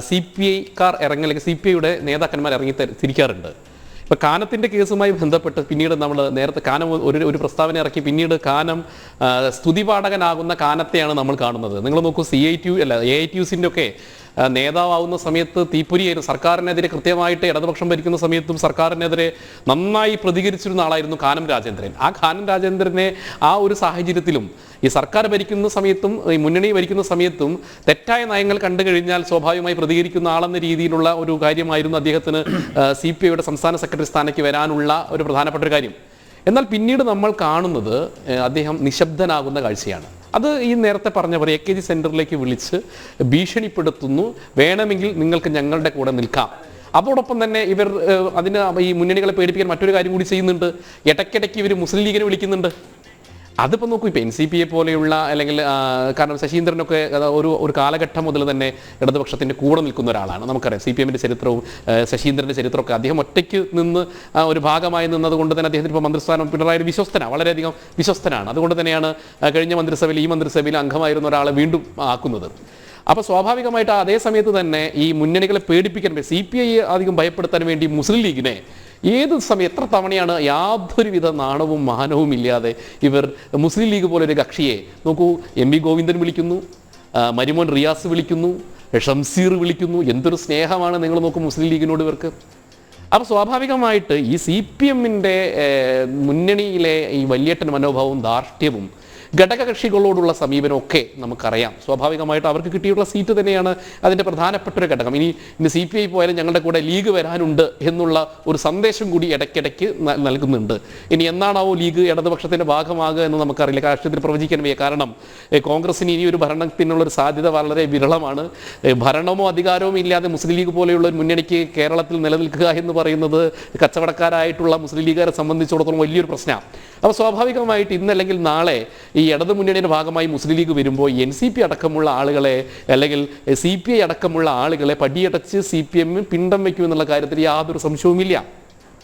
CPI-ക്കാർ അല്ലെങ്കിൽ CPI-യുടെ നേതാക്കന്മാർ ഇറങ്ങി തിരിക്കാറുണ്ട്. ഇപ്പോൾ കാനത്തിൻ്റെ കേസുമായി ബന്ധപ്പെട്ട് പിന്നീട് നമ്മൾ നേരത്തെ കാനം ഒരു പ്രസ്താവന ഇറക്കി, പിന്നീട് കാനം സ്തുതിപാഠകനാകുന്ന കാനത്തെയാണ് നമ്മൾ കാണുന്നത്. നിങ്ങൾ നോക്കൂ, AITUസിൻ്റെ ഒക്കെ നേതാവാവുന്ന സമയത്ത് തീപ്പൊരിയായിരുന്നു. സർക്കാരിനെതിരെ കൃത്യമായിട്ട് ഇടതുപക്ഷം ഭരിക്കുന്ന സമയത്തും സർക്കാരിനെതിരെ നന്നായി പ്രതികരിച്ചിരുന്ന ആളായിരുന്നു കാനം രാജേന്ദ്രൻ. ആ കാനം രാജേന്ദ്രനെ ആ ഒരു സാഹചര്യത്തിലും ഈ സർക്കാർ ഭരിക്കുന്ന സമയത്തും ഈ മുന്നണി ഭരിക്കുന്ന സമയത്തും തെറ്റായ നയങ്ങൾ കണ്ടു കഴിഞ്ഞാൽ സ്വാഭാവികമായി പ്രതികരിക്കുന്ന ആളെന്ന രീതിയിലുള്ള ഒരു കാര്യമായിരുന്നു അദ്ദേഹത്തിന് CPI-യുടെ സംസ്ഥാന സെക്രട്ടറി സ്ഥാനത്തേക്ക് വരാനുള്ള ഒരു പ്രധാനപ്പെട്ട ഒരു കാര്യം. എന്നാൽ പിന്നീട് നമ്മൾ കാണുന്നത് അദ്ദേഹം നിശബ്ദനാകുന്ന കാഴ്ചയാണ്. അത് ഈ നേരത്തെ പറഞ്ഞ പോലെ AKG സെൻറ്ററിലേക്ക് വിളിച്ച് ഭീഷണിപ്പെടുത്തുന്നു, വേണമെങ്കിൽ നിങ്ങൾക്ക് ഞങ്ങളുടെ കൂടെ നിൽക്കാം. അതോടൊപ്പം തന്നെ ഇവർ അതിന് ഈ മുന്നണികളെ പേടിപ്പിക്കാൻ മറ്റൊരു കാര്യം കൂടി ചെയ്യുന്നുണ്ട്. ഇടയ്ക്കിടയ്ക്ക് ഇവർ മുസ്ലിം ലീഗിനെ വിളിക്കുന്നുണ്ട്. അതിപ്പോൾ നോക്കൂ, ഇപ്പോൾ NCP-യെ പോലെയുള്ള അല്ലെങ്കിൽ കാരണം ശശീന്ദ്രനൊക്കെ ഒരു കാലഘട്ടം മുതൽ തന്നെ ഇടതുപക്ഷത്തിൻ്റെ കൂടെ നിൽക്കുന്ന ഒരാളാണ്. നമുക്കറിയാം CPM-ന്റെ ചരിത്രവും ശശീന്ദ്രൻ്റെ ചരിത്രമൊക്കെ. അദ്ദേഹം ഒറ്റയ്ക്ക് നിന്ന് ഒരു ഭാഗമായി നിന്നതുകൊണ്ട് തന്നെ അദ്ദേഹത്തിന് ഇപ്പോൾ മന്ത്രിസ്ഥാനം പിണറായി വിശ്വസ്തനാണ്, വളരെയധികം വിശ്വസ്തനാണ്. അതുകൊണ്ട് തന്നെയാണ് കഴിഞ്ഞ മന്ത്രിസഭയിൽ ഈ മന്ത്രിസഭയിൽ അംഗമായിരുന്ന ഒരാളെ വീണ്ടും ആക്കുന്നത്. അപ്പോൾ സ്വാഭാവികമായിട്ട് അതേ സമയത്ത് തന്നെ ഈ മുന്നണികളെ പേടിപ്പിക്കാൻ CPI അധികം ഭയപ്പെടുത്താൻ വേണ്ടി മുസ്ലിം ലീഗിനെ ഏത് സമയം എത്ര തവണയാണ് യാതൊരുവിധ നാണവും മാനവും ഇല്ലാതെ ഇവർ മുസ്ലിം ലീഗ് പോലൊരു കക്ഷിയെ നോക്കൂ, MV ഗോവിന്ദൻ വിളിക്കുന്നു, മരിമോൻ റിയാസ് വിളിക്കുന്നു, ഷംസീർ വിളിക്കുന്നു. എന്തൊരു സ്നേഹമാണ് നിങ്ങൾ നോക്കും മുസ്ലിം ലീഗിനോട് ഇവർക്ക്. അപ്പോൾ സ്വാഭാവികമായിട്ട് ഈ CPM-ന്റെ മുന്നണിയിലെ ഈ വലിയേട്ടൻ മനോഭാവവും ധാർഷ്ട്യവും ഘടകകക്ഷികളോടുള്ള സമീപനമൊക്കെ നമുക്കറിയാം. സ്വാഭാവികമായിട്ട് അവർക്ക് കിട്ടിയിട്ടുള്ള സീറ്റ് തന്നെയാണ് അതിൻ്റെ പ്രധാനപ്പെട്ട ഒരു ഘടകം. ഇനി CPI പോയാലും ഞങ്ങളുടെ കൂടെ ലീഗ് വരാനുണ്ട് എന്നുള്ള ഒരു സന്ദേശം കൂടി ഇടയ്ക്കിടയ്ക്ക് നൽകുന്നുണ്ട്. ഇനി എന്നാണാവോ ലീഗ് ഇടതുപക്ഷത്തിൻ്റെ ഭാഗമാകുക എന്ന് നമുക്കറിയില്ല, രാഷ്ട്രീയത്തിൽ പ്രവചിക്കാൻ വയ്യ. കാരണം കോൺഗ്രസിന് ഇനി ഒരു ഭരണത്തിനുള്ളൊരു സാധ്യത വളരെ വിരളമാണ്. ഭരണമോ അധികാരവും ഇല്ലാതെ മുസ്ലിം ലീഗ് പോലെയുള്ള ഒരു മുന്നണിക്ക് കേരളത്തിൽ നിലനിൽക്കുക എന്ന് പറയുന്നത് കച്ചവടക്കാരായിട്ടുള്ള മുസ്ലിം ലീഗുകാരെ സംബന്ധിച്ചിടത്തോളം വലിയൊരു പ്രശ്നമാണ്. അപ്പോൾ സ്വാഭാവികമായിട്ട് ഇന്നല്ലെങ്കിൽ നാളെ ഈ ഇടതു മുന്നണിയുടെ ഭാഗമായി മുസ്ലിം ലീഗ് വരുമ്പോൾ NCP അടക്കമുള്ള ആളുകളെ അല്ലെങ്കിൽ CPI അടക്കമുള്ള ആളുകളെ പടിയടച്ച് CPM പിണ്ടം വയ്ക്കുമെന്നുള്ള കാര്യത്തിൽ യാതൊരു സംശയവുമില്ല.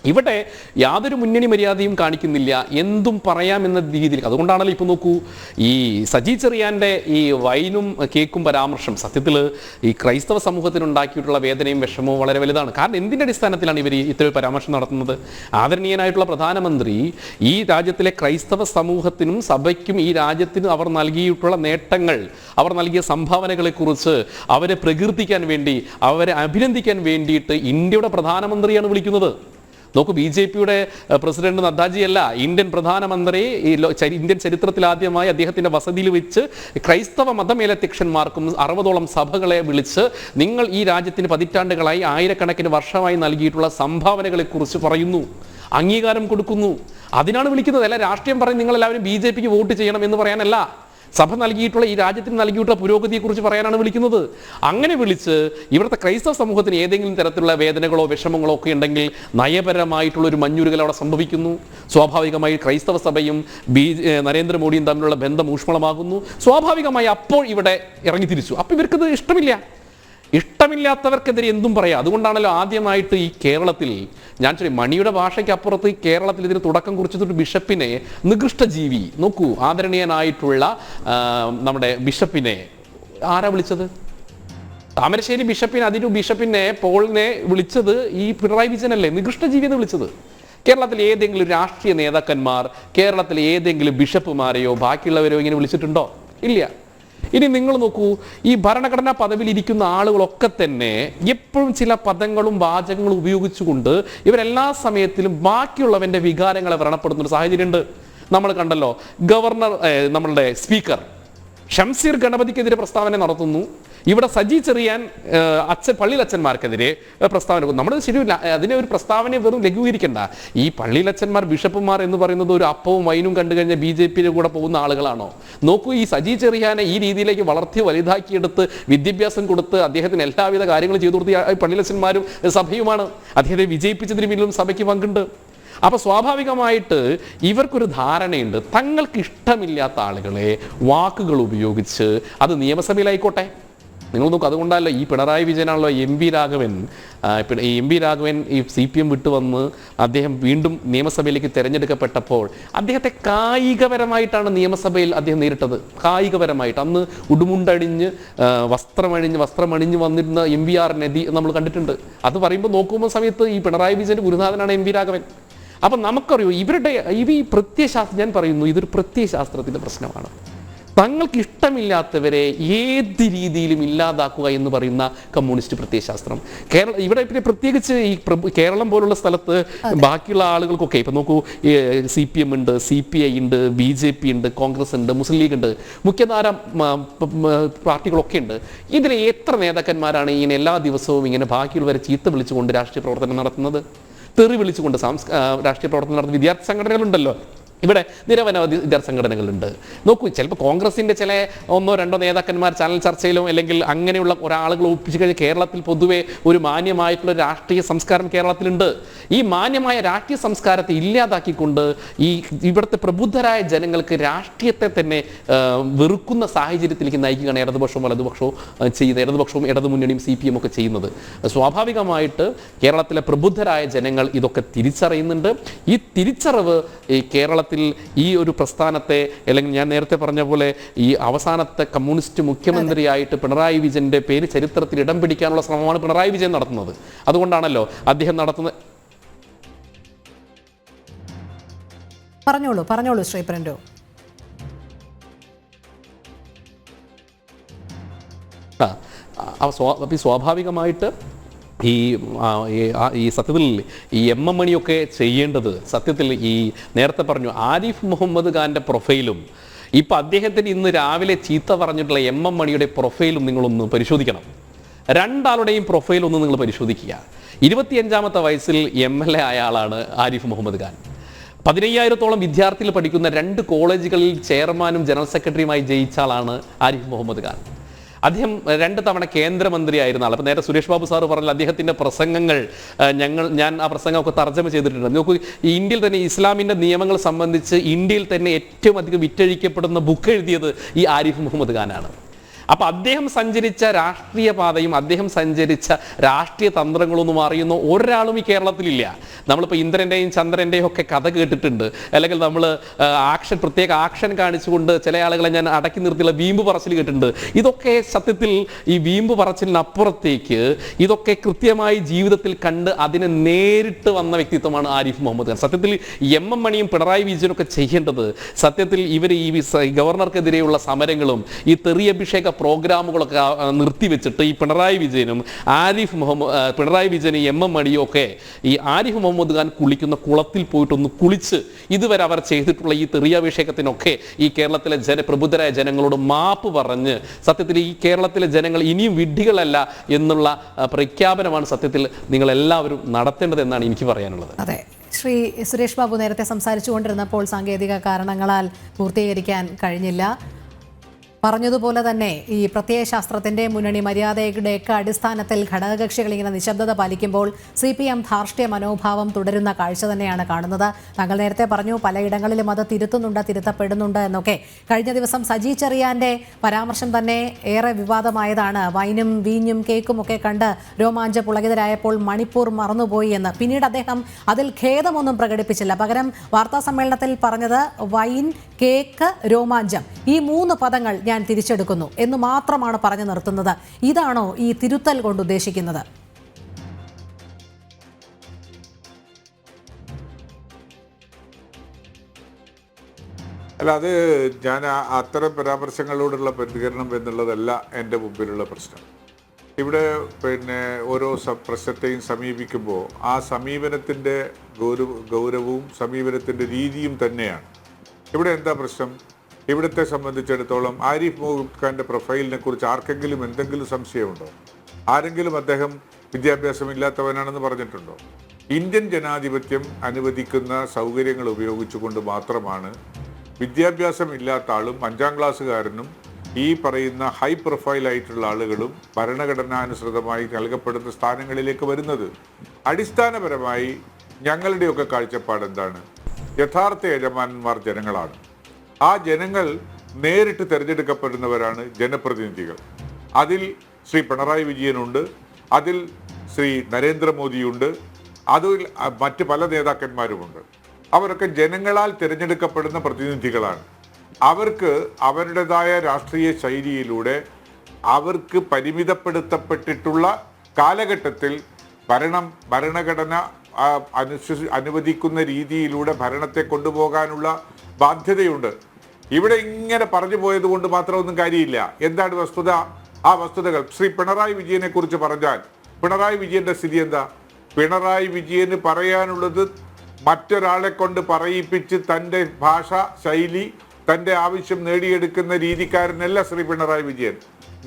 ഇവിടെ യാതൊരു മുന്നണി മര്യാദയും കാണിക്കുന്നില്ല, എന്തും പറയാമെന്ന രീതിയിൽ. അതുകൊണ്ടാണല്ലോ ഇപ്പോൾ നോക്കൂ, ഈ സജി ചെറിയാൻ്റെ ഈ വൈനും കേക്കും പരാമർശം സത്യത്തിൽ ഈ ക്രൈസ്തവ സമൂഹത്തിനുണ്ടാക്കിയിട്ടുള്ള വേദനയും വിഷമവും വളരെ വലുതാണ്. കാരണം എന്തിൻ്റെ അടിസ്ഥാനത്തിലാണ് ഇവർ ഇത്തരം പരാമർശം നടത്തുന്നത്? ആദരണീയനായിട്ടുള്ള പ്രധാനമന്ത്രി ഈ രാജ്യത്തിലെ ക്രൈസ്തവ സമൂഹത്തിനും സഭയ്ക്കും ഈ രാജ്യത്തിന് അവർ നൽകിയിട്ടുള്ള നേട്ടങ്ങൾ, അവർ നൽകിയ സംഭാവനകളെക്കുറിച്ച് അവരെ പ്രകീർത്തിക്കാൻ വേണ്ടി, അവരെ അഭിനന്ദിക്കാൻ വേണ്ടിയിട്ട് ഇന്ത്യയുടെ പ്രധാനമന്ത്രിയാണ് വിളിക്കുന്നത്. നോക്കൂ, BJPയുടെ പ്രസിഡന്റ് നദ്ദാജിയല്ല, ഇന്ത്യൻ പ്രധാനമന്ത്രി ഇന്ത്യൻ ചരിത്രത്തിൽ ആദ്യമായി അദ്ദേഹത്തിൻ്റെ വസതിയിൽ വെച്ച് ക്രൈസ്തവ മതമേലധ്യക്ഷന്മാർക്കും 60ഓളം സഭകളെ വിളിച്ച് നിങ്ങൾ ഈ രാജ്യത്തിന് പതിറ്റാണ്ടുകളായി ആയിരക്കണക്കിന് വർഷമായി നൽകിയിട്ടുള്ള സംഭാവനകളെക്കുറിച്ച് പറയുന്നു, അംഗീകാരം കൊടുക്കുന്നു. അതിനാണ് വിളിക്കുന്നത്. അല്ല രാഷ്ട്രീയം പറയും നിങ്ങളെല്ലാവരും BJPക്ക് വോട്ട് ചെയ്യണം എന്ന് പറയാനല്ല, സഭ നൽകിയിട്ടുള്ള ഈ രാജ്യത്തിന് നൽകിയിട്ടുള്ള പുരോഗതിയെക്കുറിച്ച് പറയാനാണ് വിളിക്കുന്നത്. അങ്ങനെ വിളിച്ച് ഇവിടുത്തെ ക്രൈസ്തവ സമൂഹത്തിന് ഏതെങ്കിലും തരത്തിലുള്ള വേദനകളോ വിഷമങ്ങളോ ഒക്കെ ഉണ്ടെങ്കിൽ നയപരമായിട്ടുള്ളൊരു മഞ്ഞുരുകൽ അവിടെ സംഭവിക്കുന്നു. സ്വാഭാവികമായി ക്രൈസ്തവ സഭയും നരേന്ദ്രമോദിയും തമ്മിലുള്ള ബന്ധം ഊഷ്മളമാകുന്നു. സ്വാഭാവികമായി അപ്പോൾ ഇവിടെ ഇറങ്ങി തിരിച്ചു. അപ്പോൾ ഇവർക്കത് ഇഷ്ടമില്ലാത്തവർക്കെതിരെ എന്തും പറയാം. അതുകൊണ്ടാണല്ലോ ആദ്യമായിട്ട് ഈ കേരളത്തിൽ ഞാൻ മണിയുടെ ഭാഷയ്ക്ക് അപ്പുറത്ത് ഈ കേരളത്തിൽ ഇതിന് തുടക്കം കുറിച്ചിട്ടൊരു ബിഷപ്പിനെ, നികൃഷ്ടജീവി, നോക്കൂ, ആദരണീയനായിട്ടുള്ള നമ്മുടെ ബിഷപ്പിനെ ആരാ വിളിച്ചത്? താമരശ്ശേരി ബിഷപ്പിനെ പോളിനെ വിളിച്ചത് ഈ പിണറായി വിജയനല്ലേ നികൃഷ്ടജീവി എന്ന് വിളിച്ചത്. കേരളത്തിൽ ഏതെങ്കിലും രാഷ്ട്രീയ നേതാക്കന്മാർ കേരളത്തിലെ ഏതെങ്കിലും ബിഷപ്പുമാരെയോ ബാക്കിയുള്ളവരോ ഇങ്ങനെ വിളിച്ചിട്ടുണ്ടോ? ഇല്ല. ഇനി നിങ്ങൾ നോക്കൂ, ഈ ഭരണഘടനാ പദവിയിൽ ഇരിക്കുന്ന ആളുകളൊക്കെ തന്നെ എപ്പോഴും ചില പദങ്ങളും വാചകങ്ങളും ഉപയോഗിച്ചുകൊണ്ട് ഇവരെല്ലാ സമയത്തിലും ബാക്കിയുള്ളവൻ്റെ വികാരങ്ങളെ വ്രണപ്പെടുന്നൊരു സാഹചര്യമുണ്ട്. നമ്മൾ കണ്ടല്ലോ, ഗവർണർ നമ്മളുടെ സ്പീക്കർ ഷംസീർ ഗണപതിക്കെതിരെ പ്രസ്താവന നടത്തുന്നു. ഇവിടെ സജി ചെറിയാൻ പള്ളിയിലച്ചന്മാർക്കെതിരെ പ്രസ്താവന. നമ്മൾ ശരിയല്ല, അതിനെ ഒരു പ്രസ്താവനയെ വെറും ലഘൂകരിക്കണ്ട. ഈ പള്ളിയിലച്ചന്മാർ, ബിഷപ്പുമാർ എന്ന് പറയുന്നത് ഒരു അപ്പവും വൈനും കണ്ടു കഴിഞ്ഞാൽ BJPയുടെ കൂടെ പോകുന്ന ആളുകളാണോ? നോക്കൂ, ഈ സജി ചെറിയാനെ ഈ രീതിയിലേക്ക് വളർത്തി വലുതാക്കിയെടുത്ത് വിദ്യാഭ്യാസം കൊടുത്ത് അദ്ദേഹത്തിന് എല്ലാവിധ കാര്യങ്ങളും ചെയ്തു കൊടുത്ത പള്ളിയിലച്ചന്മാരും സഭയുമാണ്. അദ്ദേഹത്തെ വിജയിപ്പിച്ചതിന് പിന്നിലും സഭയ്ക്ക് പങ്കുണ്ട്. അപ്പോൾ സ്വാഭാവികമായിട്ട് ഇവർക്കൊരു ധാരണയുണ്ട്, തങ്ങൾക്ക് ഇഷ്ടമില്ലാത്ത ആളുകളെ വാക്കുകൾ ഉപയോഗിച്ച്, അത് നിയമസഭയിലായിക്കോട്ടെ. നിങ്ങൾ നോക്കും, അതുകൊണ്ടല്ലോ ഈ പിണറായി വിജയനാണല്ലോ എം പി രാഘവൻ ഈ CPM വിട്ടുവന്ന് അദ്ദേഹം വീണ്ടും നിയമസഭയിലേക്ക് തിരഞ്ഞെടുക്കപ്പെട്ടപ്പോൾ അദ്ദേഹത്തെ കായികപരമായിട്ടാണ് നിയമസഭയിൽ അദ്ദേഹം നേരിട്ടത്. കായികപരമായിട്ട് അന്ന് ഉടുമുണ്ടണിഞ്ഞ് വസ്ത്രമണിഞ്ഞ് വന്നിരുന്ന MVR നദി നമ്മൾ കണ്ടിട്ടുണ്ട്. അത് പറയുമ്പോൾ നോക്കുമ്പോൾ സമയത്ത് ഈ പിണറായി വിജയൻ്റെ ഗുരുനാഥനാണ് MP രാഘവൻ. അപ്പം നമുക്കറിയോ ഈ പ്രത്യയശാസ്ത്രം, ഞാൻ പറയുന്നു ഇതൊരു പ്രത്യയശാസ്ത്രത്തിൻ്റെ പ്രശ്നമാണ്. തങ്ങൾക്ക് ഇഷ്ടമില്ലാത്തവരെ ഏത് രീതിയിലും ഇല്ലാതാക്കുക എന്ന് പറയുന്ന കമ്മ്യൂണിസ്റ്റ് പ്രത്യയശാസ്ത്രം ഇവിടെ പ്രത്യേകിച്ച് ഈ കേരളം പോലുള്ള സ്ഥലത്ത് ബാക്കിയുള്ള ആളുകൾക്കൊക്കെ ഇപ്പം നോക്കൂ, CPM ഉണ്ട്, CPI ഉണ്ട്, BJP ഉണ്ട്, കോൺഗ്രസ് ഉണ്ട്, മുസ്ലിം ലീഗ് ഉണ്ട്, മുഖ്യധാര പാർട്ടികളൊക്കെ ഉണ്ട്. ഇതിലെ എത്ര നേതാക്കന്മാരാണ് ഇങ്ങനെ എല്ലാ ദിവസവും ഇങ്ങനെ ബാക്കിയുള്ളവരെ ചീത്ത വിളിച്ചുകൊണ്ട് രാഷ്ട്രീയ പ്രവർത്തനം നടത്തുന്നത്, തെറി വിളിച്ചുകൊണ്ട് രാഷ്ട്രീയ പ്രവർത്തനം നടത്തുന്ന വിദ്യാർത്ഥി സംഘടനകളുണ്ടല്ലോ? ഇവിടെ നിരവധി വിദ്യാർത്ഥി സംഘടനകളുണ്ട്. നോക്കൂ, ചിലപ്പോൾ കോൺഗ്രസിൻ്റെ ചില 1-2 നേതാക്കന്മാർ ചാനൽ ചർച്ചയിലോ അല്ലെങ്കിൽ അങ്ങനെയുള്ള ഒരാളുകൾ ഒപ്പിച്ചു കഴിഞ്ഞാൽ കേരളത്തിൽ പൊതുവെ ഒരു മാന്യമായിട്ടുള്ള രാഷ്ട്രീയ സംസ്കാരം കേരളത്തിലുണ്ട്. ഈ മാന്യമായ രാഷ്ട്രീയ സംസ്കാരത്തെ ഇല്ലാതാക്കിക്കൊണ്ട് ഇവിടുത്തെ പ്രബുദ്ധരായ ജനങ്ങൾക്ക് രാഷ്ട്രീയത്തെ തന്നെ വെറുക്കുന്ന സാഹചര്യത്തിലേക്ക് നയിക്കുകയാണ് ഇടതുപക്ഷവും വലതുപക്ഷവും ചെയ്യുന്നത്. ഇടതുപക്ഷവും ഇടതുമുന്നണിയും CPM ഒക്കെ ചെയ്യുന്നത്. സ്വാഭാവികമായിട്ട് കേരളത്തിലെ പ്രബുദ്ധരായ ജനങ്ങൾ ഇതൊക്കെ തിരിച്ചറിയുന്നുണ്ട്. ഈ തിരിച്ചറിവ് ഈ കേരളത്തിൽ ഈ ഒരു പ്രസ്ഥാനത്തെ, അല്ലെങ്കിൽ ഞാൻ നേരത്തെ പറഞ്ഞ പോലെ ഈ അവസാനത്തെ കമ്മ്യൂണിസ്റ്റ് മുഖ്യമന്ത്രിയായിട്ട് പിണറായി വിജയന്റെ പേര് ചരിത്രത്തിൽ ഇടം പിടിക്കാനുള്ള ശ്രമമാണ് പിണറായി വിജയൻ നടത്തുന്നത്. അതുകൊണ്ടാണല്ലോ അദ്ദേഹം നടത്തുന്നത്. പറഞ്ഞോളൂ ശ്രീ പ്രിന്റു. സ്വാഭാവികമായിട്ട് ഈ സത്യത്തിൽ ഈ MM മണിയൊക്കെ ചെയ്യേണ്ടത്, സത്യത്തിൽ ഈ നേരത്തെ പറഞ്ഞു ആരിഫ് മുഹമ്മദ് ഖാൻ്റെ പ്രൊഫൈലും ഇപ്പം അദ്ദേഹത്തിന് ഇന്ന് രാവിലെ ചീത്ത പറഞ്ഞിട്ടുള്ള MM മണിയുടെ പ്രൊഫൈലും നിങ്ങളൊന്ന് പരിശോധിക്കണം. രണ്ടാളുടെയും പ്രൊഫൈൽ ഒന്ന് നിങ്ങൾ പരിശോധിക്കുക. 25ാമത്തെ വയസ്സിൽ MLA ആയ ആളാണ് ആരിഫ് മുഹമ്മദ് ഖാൻ. 15,000-ഓളം വിദ്യാർത്ഥികൾ പഠിക്കുന്ന 2 കോളേജുകളിൽ ചെയർമാനും ജനറൽ സെക്രട്ടറിയുമായി ജയിച്ച ആളാണ് ആരിഫ് മുഹമ്മദ് ഖാൻ. അദ്ദേഹം 2 തവണ കേന്ദ്രമന്ത്രിയായിരുന്ന ആൾ. അപ്പോൾ നേരെ സുരേഷ് ബാബു സാറ് പറഞ്ഞാൽ അദ്ദേഹത്തിൻ്റെ പ്രസംഗങ്ങൾ ഞാൻ ആ പ്രസംഗമൊക്കെ തർജ്ജമ ചെയ്തിട്ടുണ്ട്. നോക്കൂ, ഈ ഇന്ത്യയിൽ തന്നെ ഇസ്ലാമിൻ്റെ നിയമങ്ങൾ സംബന്ധിച്ച് ഇന്ത്യയിൽ തന്നെ ഏറ്റവും അധികം വിറ്റഴിക്കപ്പെടുന്ന ബുക്ക് എഴുതിയത് ഈ ആരിഫ് മുഹമ്മദ് ഖാനാണ്. അപ്പോൾ അദ്ദേഹം സഞ്ചരിച്ച രാഷ്ട്രീയ പാതയും അദ്ദേഹം സഞ്ചരിച്ച രാഷ്ട്രീയ തന്ത്രങ്ങളൊന്നും അറിയുന്ന ഒരാളും ഈ കേരളത്തിലില്ല. നമ്മളിപ്പോൾ ഇന്ദ്രൻ്റെയും ചന്ദ്രൻ്റെയും ഒക്കെ കഥ കേട്ടിട്ടുണ്ട്. അല്ലെങ്കിൽ നമ്മൾ പ്രത്യേക ആക്ഷൻ കാണിച്ചുകൊണ്ട് ചില ആളുകളെ ഞാൻ അടക്കി നിർത്തിയുള്ള വീമ്പ് പറച്ചിൽ കേട്ടിട്ടുണ്ട്. ഇതൊക്കെ സത്യത്തിൽ ഈ വീമ്പ് പറച്ചിലിനപ്പുറത്തേക്ക് ഇതൊക്കെ കൃത്യമായി ജീവിതത്തിൽ കണ്ട് അതിനെ നേരിട്ട് വന്ന വ്യക്തിത്വമാണ് ആരിഫ് മുഹമ്മദ് ഖാൻ. സത്യത്തിൽ MM മണിയും പിണറായി വിജയനൊക്കെ ചെയ്യേണ്ടത് സത്യത്തിൽ ഇവർ ഈ ഗവർണർക്കെതിരെയുള്ള സമരങ്ങളും ഈ തെറിയഭിഷേക പ്രോഗ്രാമുകളൊക്കെ നിർത്തിവെച്ചിട്ട് ഈ പിണറായി വിജയനും പിണറായി വിജയനും MM മണിയും ഒക്കെ ഈ ആരിഫ് മുഹമ്മദ് ഖാൻ കുളിക്കുന്ന കുളത്തിൽ പോയിട്ടൊന്ന് കുളിച്ച് ഇതുവരെ അവർ ചെയ്തിട്ടുള്ള ഈ തെറിയാഭിഷേകത്തിനൊക്കെ ഈ കേരളത്തിലെ പ്രബുദ്ധരായ ജനങ്ങളോട് മാപ്പ് പറഞ്ഞ് സത്യത്തിൽ ഈ കേരളത്തിലെ ജനങ്ങൾ ഇനിയും വിഡ്ഢികളല്ല എന്നുള്ള പ്രഖ്യാപനമാണ് സത്യത്തിൽ നിങ്ങളെല്ലാവരും നടത്തേണ്ടതെന്നാണ് എനിക്ക് പറയാനുള്ളത്. അതെ, ശ്രീ സുരേഷ് ബാബു നേരത്തെ സംസാരിച്ചുകൊണ്ടിരുന്നപ്പോൾ സാങ്കേതിക കാരണങ്ങളാൽ പൂർത്തീകരിക്കാൻ കഴിഞ്ഞില്ല. പറഞ്ഞതുപോലെ തന്നെ ഈ പ്രത്യയശാസ്ത്രത്തിൻ്റെ മുന്നണി മര്യാദയുടെയൊക്കെ അടിസ്ഥാനത്തിൽ ഘടകകക്ഷികൾ ഇങ്ങനെ നിശബ്ദത പാലിക്കുമ്പോൾ CPM ധാർഷ്ട്യ മനോഭാവം തുടരുന്ന കാഴ്ച തന്നെയാണ് കാണുന്നത്. താങ്കൾ നേരത്തെ പറഞ്ഞു പലയിടങ്ങളിലും അത് തിരുത്തപ്പെടുന്നുണ്ട് എന്നൊക്കെ. കഴിഞ്ഞ ദിവസം സജി ചെറിയാൻ്റെ പരാമർശം തന്നെ ഏറെ വിവാദമായതാണ്. വൈനും വീഞ്ഞും കേക്കും ഒക്കെ കണ്ട് രോമാഞ്ച പുളകിതരായപ്പോൾ മണിപ്പൂർ മറന്നുപോയി എന്ന്. പിന്നീട് അദ്ദേഹം അതിൽ ഖേദമൊന്നും പ്രകടിപ്പിച്ചില്ല. പകരം വാർത്താ സമ്മേളനത്തിൽ പറഞ്ഞത് വൈൻ, കേക്ക്, രോമാഞ്ചം, ഈ 3 പദങ്ങൾ ഞാൻ തിരിച്ചെടുക്കുന്നു എന്ന് മാത്രമാണ് പറഞ്ഞു നിർത്തുന്നത്. ഇതാണോ ഈ തിരുത്തൽ കൊണ്ട് ഉദ്ദേശിക്കുന്നത്? അല്ല, അത് ഞാൻ അത്തരം പരാമർശങ്ങളോടുള്ള പ്രതികരണം എന്നുള്ളതല്ല എൻ്റെ മുമ്പിലുള്ള പ്രശ്നം. ഇവിടെ ഓരോ പ്രശ്നത്തെയും സമീപിക്കുമ്പോൾ ആ സമീപനത്തിൻ്റെ ഗൗരവവും സമീപനത്തിൻ്റെ രീതിയും തന്നെയാണ്. ഇവിടെ എന്താ പ്രശ്നം? ഇവിടത്തെ സംബന്ധിച്ചിടത്തോളം ആരിഫ് മുഹമ്മദ് ഖാൻ്റെ പ്രൊഫൈലിനെ കുറിച്ച് ആർക്കെങ്കിലും എന്തെങ്കിലും സംശയമുണ്ടോ? ആരെങ്കിലും അദ്ദേഹം വിദ്യാഭ്യാസമില്ലാത്തവനാണെന്ന് പറഞ്ഞിട്ടുണ്ടോ? ഇന്ത്യൻ ജനാധിപത്യം അനുവദിക്കുന്ന സൗകര്യങ്ങൾ ഉപയോഗിച്ചുകൊണ്ട് മാത്രമാണ് വിദ്യാഭ്യാസം ഇല്ലാത്ത ആളും 5ാം ക്ലാസ്സുകാരനും ഈ പറയുന്ന ഹൈ പ്രൊഫൈലായിട്ടുള്ള ആളുകളും ഭരണഘടനാനുസൃതമായി നൽകപ്പെടുന്ന സ്ഥാനങ്ങളിലേക്ക് വരുന്നത്. അടിസ്ഥാനപരമായി ഞങ്ങളുടെയൊക്കെ കാഴ്ചപ്പാട് എന്താണ്? യഥാർത്ഥ യജമാനന്മാർ ജനങ്ങളാണ്. ആ ജനങ്ങൾ നേരിട്ട് തിരഞ്ഞെടുക്കപ്പെടുന്നവരാണ് ജനപ്രതിനിധികൾ. അതിൽ ശ്രീ പിണറായി വിജയനുണ്ട്, അതിൽ ശ്രീ നരേന്ദ്രമോദിയുണ്ട്, അതിൽ മറ്റ് പല നേതാക്കന്മാരുമുണ്ട്. അവരൊക്കെ ജനങ്ങളാൽ തിരഞ്ഞെടുക്കപ്പെടുന്ന പ്രതിനിധികളാണ്. അവർക്ക് അവരുടേതായ രാഷ്ട്രീയ ശൈലിയിലൂടെ അവർക്ക് പരിമിതപ്പെടുത്തപ്പെട്ടിട്ടുള്ള കാലഘട്ടത്തിൽ ഭരണഘടന അനുവദിക്കുന്ന രീതിയിലൂടെ ഭരണത്തെ കൊണ്ടുപോകാനുള്ള ബാധ്യതയുണ്ട്. ഇവിടെ ഇങ്ങനെ പറഞ്ഞു പോയത് കൊണ്ട് മാത്രമൊന്നും കാര്യമില്ല. എന്താണ് വസ്തുത? ആ വസ്തുതകൾ ശ്രീ പിണറായി വിജയനെ കുറിച്ച് പറഞ്ഞാൽ പിണറായി വിജയന്റെ സ്ഥിതി എന്താ? പിണറായി വിജയന് പറയാനുള്ളത് മറ്റൊരാളെ കൊണ്ട് പറയിപ്പിച്ച് തൻ്റെ ഭാഷ ശൈലി, തൻ്റെ ആവശ്യം നേടിയെടുക്കുന്ന രീതിക്കാരനല്ല ശ്രീ പിണറായി വിജയൻ.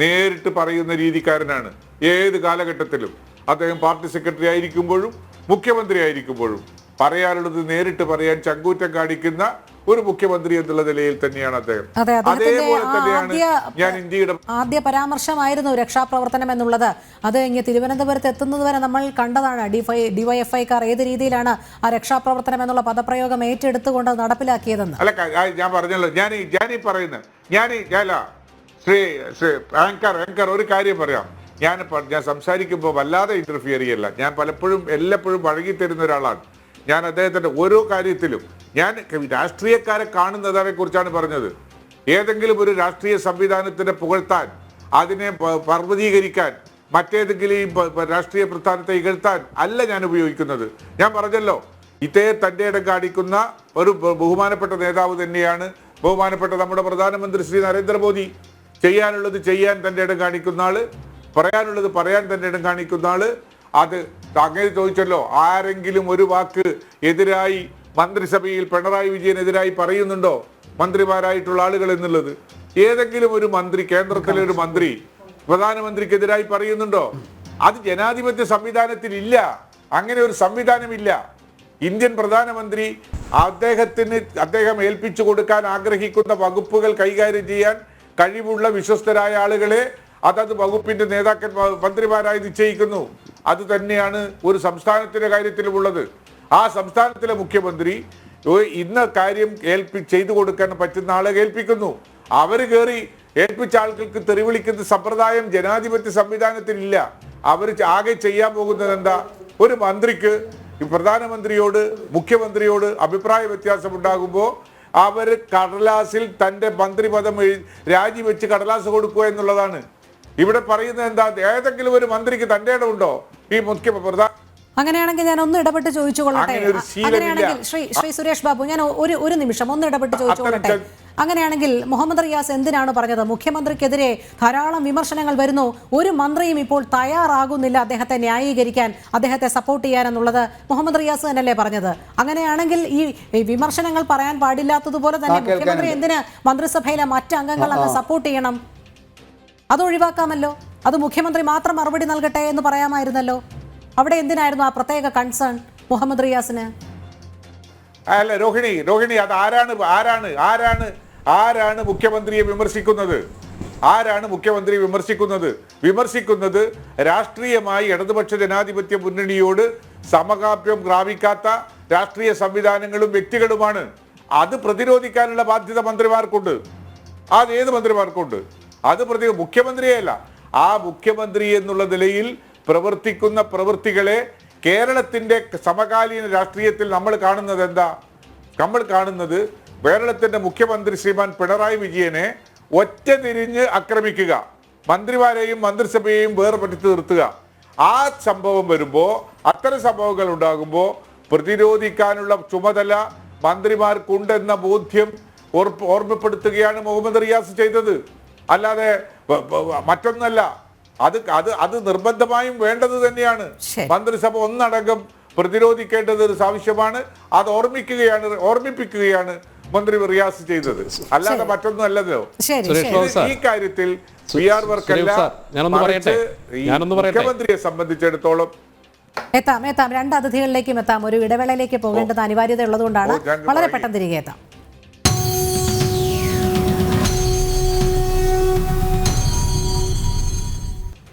നേരിട്ട് പറയുന്ന രീതിക്കാരനാണ്. ഏത് കാലഘട്ടത്തിലും അദ്ദേഹം പാർട്ടി സെക്രട്ടറി ആയിരിക്കുമ്പോഴും മുഖ്യമന്ത്രി ആയിരിക്കുമ്പോഴും പറയാനുള്ളത് നേരിട്ട് പറയാൻ ചങ്കൂറ്റം കാണിക്കുന്ന ഒരു മുഖ്യമന്ത്രി എന്നുള്ള നിലയിൽ തന്നെയാണ് അദ്ദേഹം. അതേപോലെ തന്നെയാണ് ഞാൻ ഇന്ത്യയുടെ ആദ്യ പരാമർശമായിരുന്നു രക്ഷാപ്രവർത്തനം എന്നുള്ളത്. അത് ഇങ്ങനെ തിരുവനന്തപുരത്ത് എത്തുന്നത് വരെ നമ്മൾ കണ്ടതാണ്. ഡിവൈഎഫ്ഐക്കാർ ഏത് രീതിയിലാണ് ആ രക്ഷാപ്രവർത്തനം എന്നുള്ള പദപ്രയോഗം ഏറ്റെടുത്തുകൊണ്ട് നടപ്പിലാക്കിയതെന്ന്. അല്ല, ഞാൻ പറഞ്ഞല്ലോ, ഞാനീ പറയുന്നത് ശ്രീ ആങ്കർ ഒരു കാര്യം പറയാം. ഞാൻ സംസാരിക്കുമ്പോൾ വല്ലാതെ ഇന്റർഫിയർ ചെയ്യല്ല. ഞാൻ എല്ലപ്പോഴും വഴങ്ങിത്തരുന്ന ഒരാളാണ്. ഞാൻ അദ്ദേഹത്തിൻ്റെ ഓരോ കാര്യത്തിലും ഞാൻ രാഷ്ട്രീയക്കാരെ കാണുന്നതിനെ കുറിച്ചാണ് പറഞ്ഞത്. ഏതെങ്കിലും ഒരു രാഷ്ട്രീയ സംവിധാനത്തിനെ പുകഴ്ത്താൻ, അതിനെ പർവ്വതീകരിക്കാൻ, മറ്റേതെങ്കിലും രാഷ്ട്രീയ പ്രസ്ഥാനത്തെ ഇകഴ്ത്താൻ അല്ല ഞാൻ ഉപയോഗിക്കുന്നത്. ഞാൻ പറഞ്ഞല്ലോ, ഇതേ തൻ്റെ ഇടം കാണിക്കുന്ന ഒരു ബഹുമാനപ്പെട്ട നേതാവ് തന്നെയാണ് ബഹുമാനപ്പെട്ട നമ്മുടെ പ്രധാനമന്ത്രി ശ്രീ നരേന്ദ്രമോദി. ചെയ്യാനുള്ളത് ചെയ്യാൻ തൻ്റെ ഇടം കാണിക്കുന്ന ആള്, പറയാനുള്ളത് പറയാൻ തൻ്റെ ഇടം കാണിക്കുന്ന ആള്. അത് അങ്ങനെ ചോദിച്ചല്ലോ, ആരെങ്കിലും ഒരു വാക്ക് എതിരായി മന്ത്രിസഭയിൽ പിണറായി വിജയനെതിരായി പറയുന്നുണ്ടോ? മന്ത്രിമാരായിട്ടുള്ള ആളുകൾ എന്നുള്ളത്. ഏതെങ്കിലും ഒരു മന്ത്രി, കേന്ദ്രത്തിലെ ഒരു മന്ത്രി പ്രധാനമന്ത്രിക്കെതിരായി പറയുന്നുണ്ടോ? അത് ജനാധിപത്യ സംവിധാനത്തിൽ ഇല്ല. അങ്ങനെ ഒരു സംവിധാനമില്ല. ഇന്ത്യൻ പ്രധാനമന്ത്രി അദ്ദേഹം ഏൽപ്പിച്ചു കൊടുക്കാൻ ആഗ്രഹിക്കുന്ന വകുപ്പുകൾ കൈകാര്യം ചെയ്യാൻ കഴിവുള്ള വിശ്വസ്തരായ ആളുകളെ അതത് വകുപ്പിന്റെ നേതാക്കന്മാർ മന്ത്രിമാരായി നിശ്ചയിക്കുന്നു. അത് തന്നെയാണ് ഒരു സംസ്ഥാനത്തിന്റെ കാര്യത്തിലുമുള്ളത്. ആ സംസ്ഥാനത്തിലെ മുഖ്യമന്ത്രി ഇന്ന കാര്യം ചെയ്തു കൊടുക്കാൻ പറ്റുന്ന ആളെ ഏൽപ്പിക്കുന്നു. അവര് കയറി ഏൽപ്പിച്ച ആളുകൾക്ക് തെറിവിളിക്കുന്ന സമ്പ്രദായം ജനാധിപത്യ സംവിധാനത്തിൽ ഇല്ല. അവർ ആകെ ചെയ്യാൻ പോകുന്നത് എന്താ? ഒരു മന്ത്രിക്ക് പ്രധാനമന്ത്രിയോട്, മുഖ്യമന്ത്രിയോട് അഭിപ്രായ വ്യത്യാസം ഉണ്ടാകുമ്പോൾ അവര് കടലാസിൽ തന്റെ മന്ത്രിപദം രാജിവെച്ച് കടലാസ് കൊടുക്കുക എന്നുള്ളതാണ്. ഇവിടെ പറയുന്നത് എന്താ? ഏതെങ്കിലും ഒരു മന്ത്രിക്ക് തന്റെ ഇടമുണ്ടോ? ഈ അങ്ങനെയാണെങ്കിൽ ഞാൻ ഒന്ന് ഇടപെട്ട് ചോദിച്ചുകൊള്ളട്ടെ. അങ്ങനെയാണെങ്കിൽ ശ്രീ സുരേഷ് ബാബു, ഞാൻ ഒരു നിമിഷം ഒന്ന് ഇടപെട്ട് ചോദിച്ചുകൊള്ളട്ടെ. അങ്ങനെയാണെങ്കിൽ മുഹമ്മദ് റിയാസ് എന്തിനാണ് പറഞ്ഞത് മുഖ്യമന്ത്രിക്കെതിരെ ധാരാളം വിമർശനങ്ങൾ വരുന്നു, ഒരു മന്ത്രിയും ഇപ്പോൾ തയ്യാറാകുന്നില്ല അദ്ദേഹത്തെ ന്യായീകരിക്കാൻ, അദ്ദേഹത്തെ സപ്പോർട്ട് ചെയ്യാനെന്നുള്ളത് മുഹമ്മദ് റിയാസ് തന്നെയല്ലേ പറഞ്ഞത്? അങ്ങനെയാണെങ്കിൽ ഈ വിമർശനങ്ങൾ പറയാൻ പാടില്ലാത്തതുപോലെ തന്നെ മുഖ്യമന്ത്രി എന്തിന് മന്ത്രിസഭയിലെ മറ്റ് അംഗങ്ങൾ അങ്ങ് സപ്പോർട്ട് ചെയ്യണം? അത് ഒഴിവാക്കാമല്ലോ. അത് മുഖ്യമന്ത്രി മാത്രം മറുപടി നൽകട്ടെ എന്ന് പറയാമായിരുന്നല്ലോ. അവിടെ എന്തിനായിരുന്നു ആ പ്രത്യേക കൺസേൺ മുഹമ്മദ് റിയാസിന്? അല്ല രോഹിണി, അത് ആരാണ് മുഖ്യമന്ത്രിയെ വിമർശിക്കുന്നത്? ആരാണ് മുഖ്യമന്ത്രി വിമർശിക്കുന്നത് രാഷ്ട്രീയമായി ഇടതുപക്ഷ ജനാധിപത്യ മുന്നണിയോട് സമകാപ്യം പ്രാപിക്കാത്ത രാഷ്ട്രീയ സംവിധാനങ്ങളും വ്യക്തികളുമാണ്. അത് പ്രതിരോധിക്കാനുള്ള ബാധ്യത മന്ത്രിമാർക്കുണ്ട്. അത് ഏത് മന്ത്രിമാർക്കുണ്ട്? അത് മുഖ്യമന്ത്രിയല്ല. ആ മുഖ്യമന്ത്രി എന്നുള്ള നിലയിൽ പ്രവർത്തിക്കുന്ന പ്രവൃത്തികളെ കേരളത്തിന്റെ സമകാലീന രാഷ്ട്രീയത്തിൽ നമ്മൾ കാണുന്നത് എന്താ? നമ്മൾ കാണുന്നത് കേരളത്തിന്റെ മുഖ്യമന്ത്രി ശ്രീമാൻ പിണറായി വിജയനെ ഒറ്റ തിരിഞ്ഞ് ആക്രമിക്കുക, മന്ത്രിമാരെയും മന്ത്രിസഭയെയും വേർപെടുത്തി നിർത്തുക. ആ സംഭവം വരുമ്പോൾ, അത്തരം സംഭവങ്ങൾ ഉണ്ടാകുമ്പോൾ പ്രതിരോധിക്കാനുള്ള ചുമതല മന്ത്രിമാർക്കുണ്ടെന്ന ബോധ്യം ഓർമ്മപ്പെടുത്തുകയാണ് മുഹമ്മദ് റിയാസ് ചെയ്തത്. അല്ലാതെ മറ്റൊന്നല്ല. അത് നിർബന്ധമായും വേണ്ടത് തന്നെയാണ്. മന്ത്രിസഭ ഒന്നടങ്കം പ്രതിരോധിക്കേണ്ടത് ഒരു ആവശ്യമാണ്. അത് ഓർമ്മിപ്പിക്കുകയാണ് മന്ത്രി റിയാസ് ചെയ്തത്, അല്ലാതെ മറ്റൊന്നും അല്ലല്ലോ. ഈ കാര്യത്തിൽ മുഖ്യമന്ത്രിയെ സംബന്ധിച്ചിടത്തോളം എത്താം രണ്ട് അതിഥികളിലേക്കും എത്താം. ഒരു ഇടവേളയിലേക്ക് പോകേണ്ടത് അനിവാര്യത ഉള്ളതുകൊണ്ടാണ് വളരെ പെട്ടെന്ന് തിരികെ എത്താം.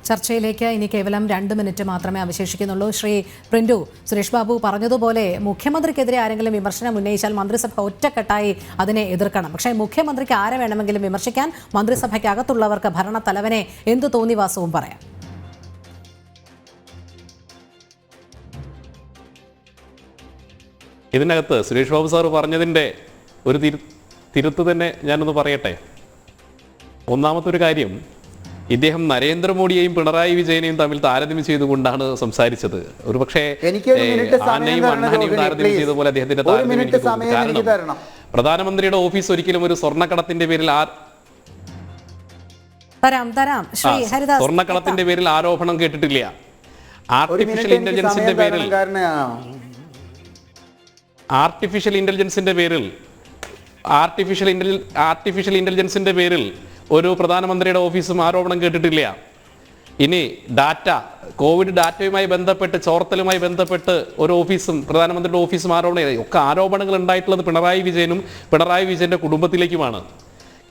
ചർച്ചയിലേക്ക് ഇനി കേവലം 2 മിനിറ്റ് മാത്രമേ അവശേഷിക്കുന്നുള്ളൂ. ശ്രീ പ്രിന്റു, സുരേഷ് ബാബു പറഞ്ഞതുപോലെ മുഖ്യമന്ത്രിക്കെതിരെ ആരെങ്കിലും വിമർശനം ഉന്നയിച്ചാൽ മന്ത്രിസഭ ഒറ്റക്കെട്ടായി അതിനെ എതിർക്കണം. പക്ഷേ മുഖ്യമന്ത്രിക്ക് ആരെ വേണമെങ്കിലും വിമർശിക്കാൻ, മന്ത്രിസഭയ്ക്കകത്തുള്ളവർക്ക് ഭരണത്തലവനെ എന്തു തോന്നിവാസവും പറയാം. ഇതിനകത്ത് സുരേഷ് ബാബു സാർ പറഞ്ഞതിൻ്റെ ഒരു തിരുത്ത് തന്നെ ഞാനൊന്ന് പറയട്ടെ. ഒന്നാമത്തെ ഒരു കാര്യം, ഇദ്ദേഹം നരേന്ദ്രമോദിയെയും പിണറായി വിജയനെയും തമ്മിൽ താരതമ്യം ചെയ്തുകൊണ്ടാണ് സംസാരിച്ചത്. ഒരുപക്ഷെ ആനയും അണ്ണാനെയും താരതമ്യം ചെയ്തതുപോലെ അദ്ദേഹത്തിന്റെ താരതമ്യം. കാരണം പ്രധാനമന്ത്രിയുടെ ഓഫീസ് ഒരിക്കലും ഒരു സ്വർണ്ണക്കടത്തിന്റെ പേരിൽ സ്വർണ്ണക്കടത്തിന്റെ പേരിൽ ആരോപണം കേട്ടിട്ടില്ല. ആർട്ടിഫിഷ്യൽ ഇന്റലിജൻസിന്റെ പേരിൽ ഒരു പ്രധാനമന്ത്രിയുടെ ഓഫീസും ആരോപണം കേട്ടിട്ടില്ല. ഇനി കോവിഡ് ഡാറ്റയുമായി ബന്ധപ്പെട്ട്, ചോർത്തലുമായി ബന്ധപ്പെട്ട് ഒരു ഓഫീസും പ്രധാനമന്ത്രിയുടെ ഓഫീസും ആരോപണങ്ങൾ ഉണ്ടായിട്ടുള്ളത് പിണറായി വിജയന്റെ കുടുംബത്തിലേക്കുമാണ്.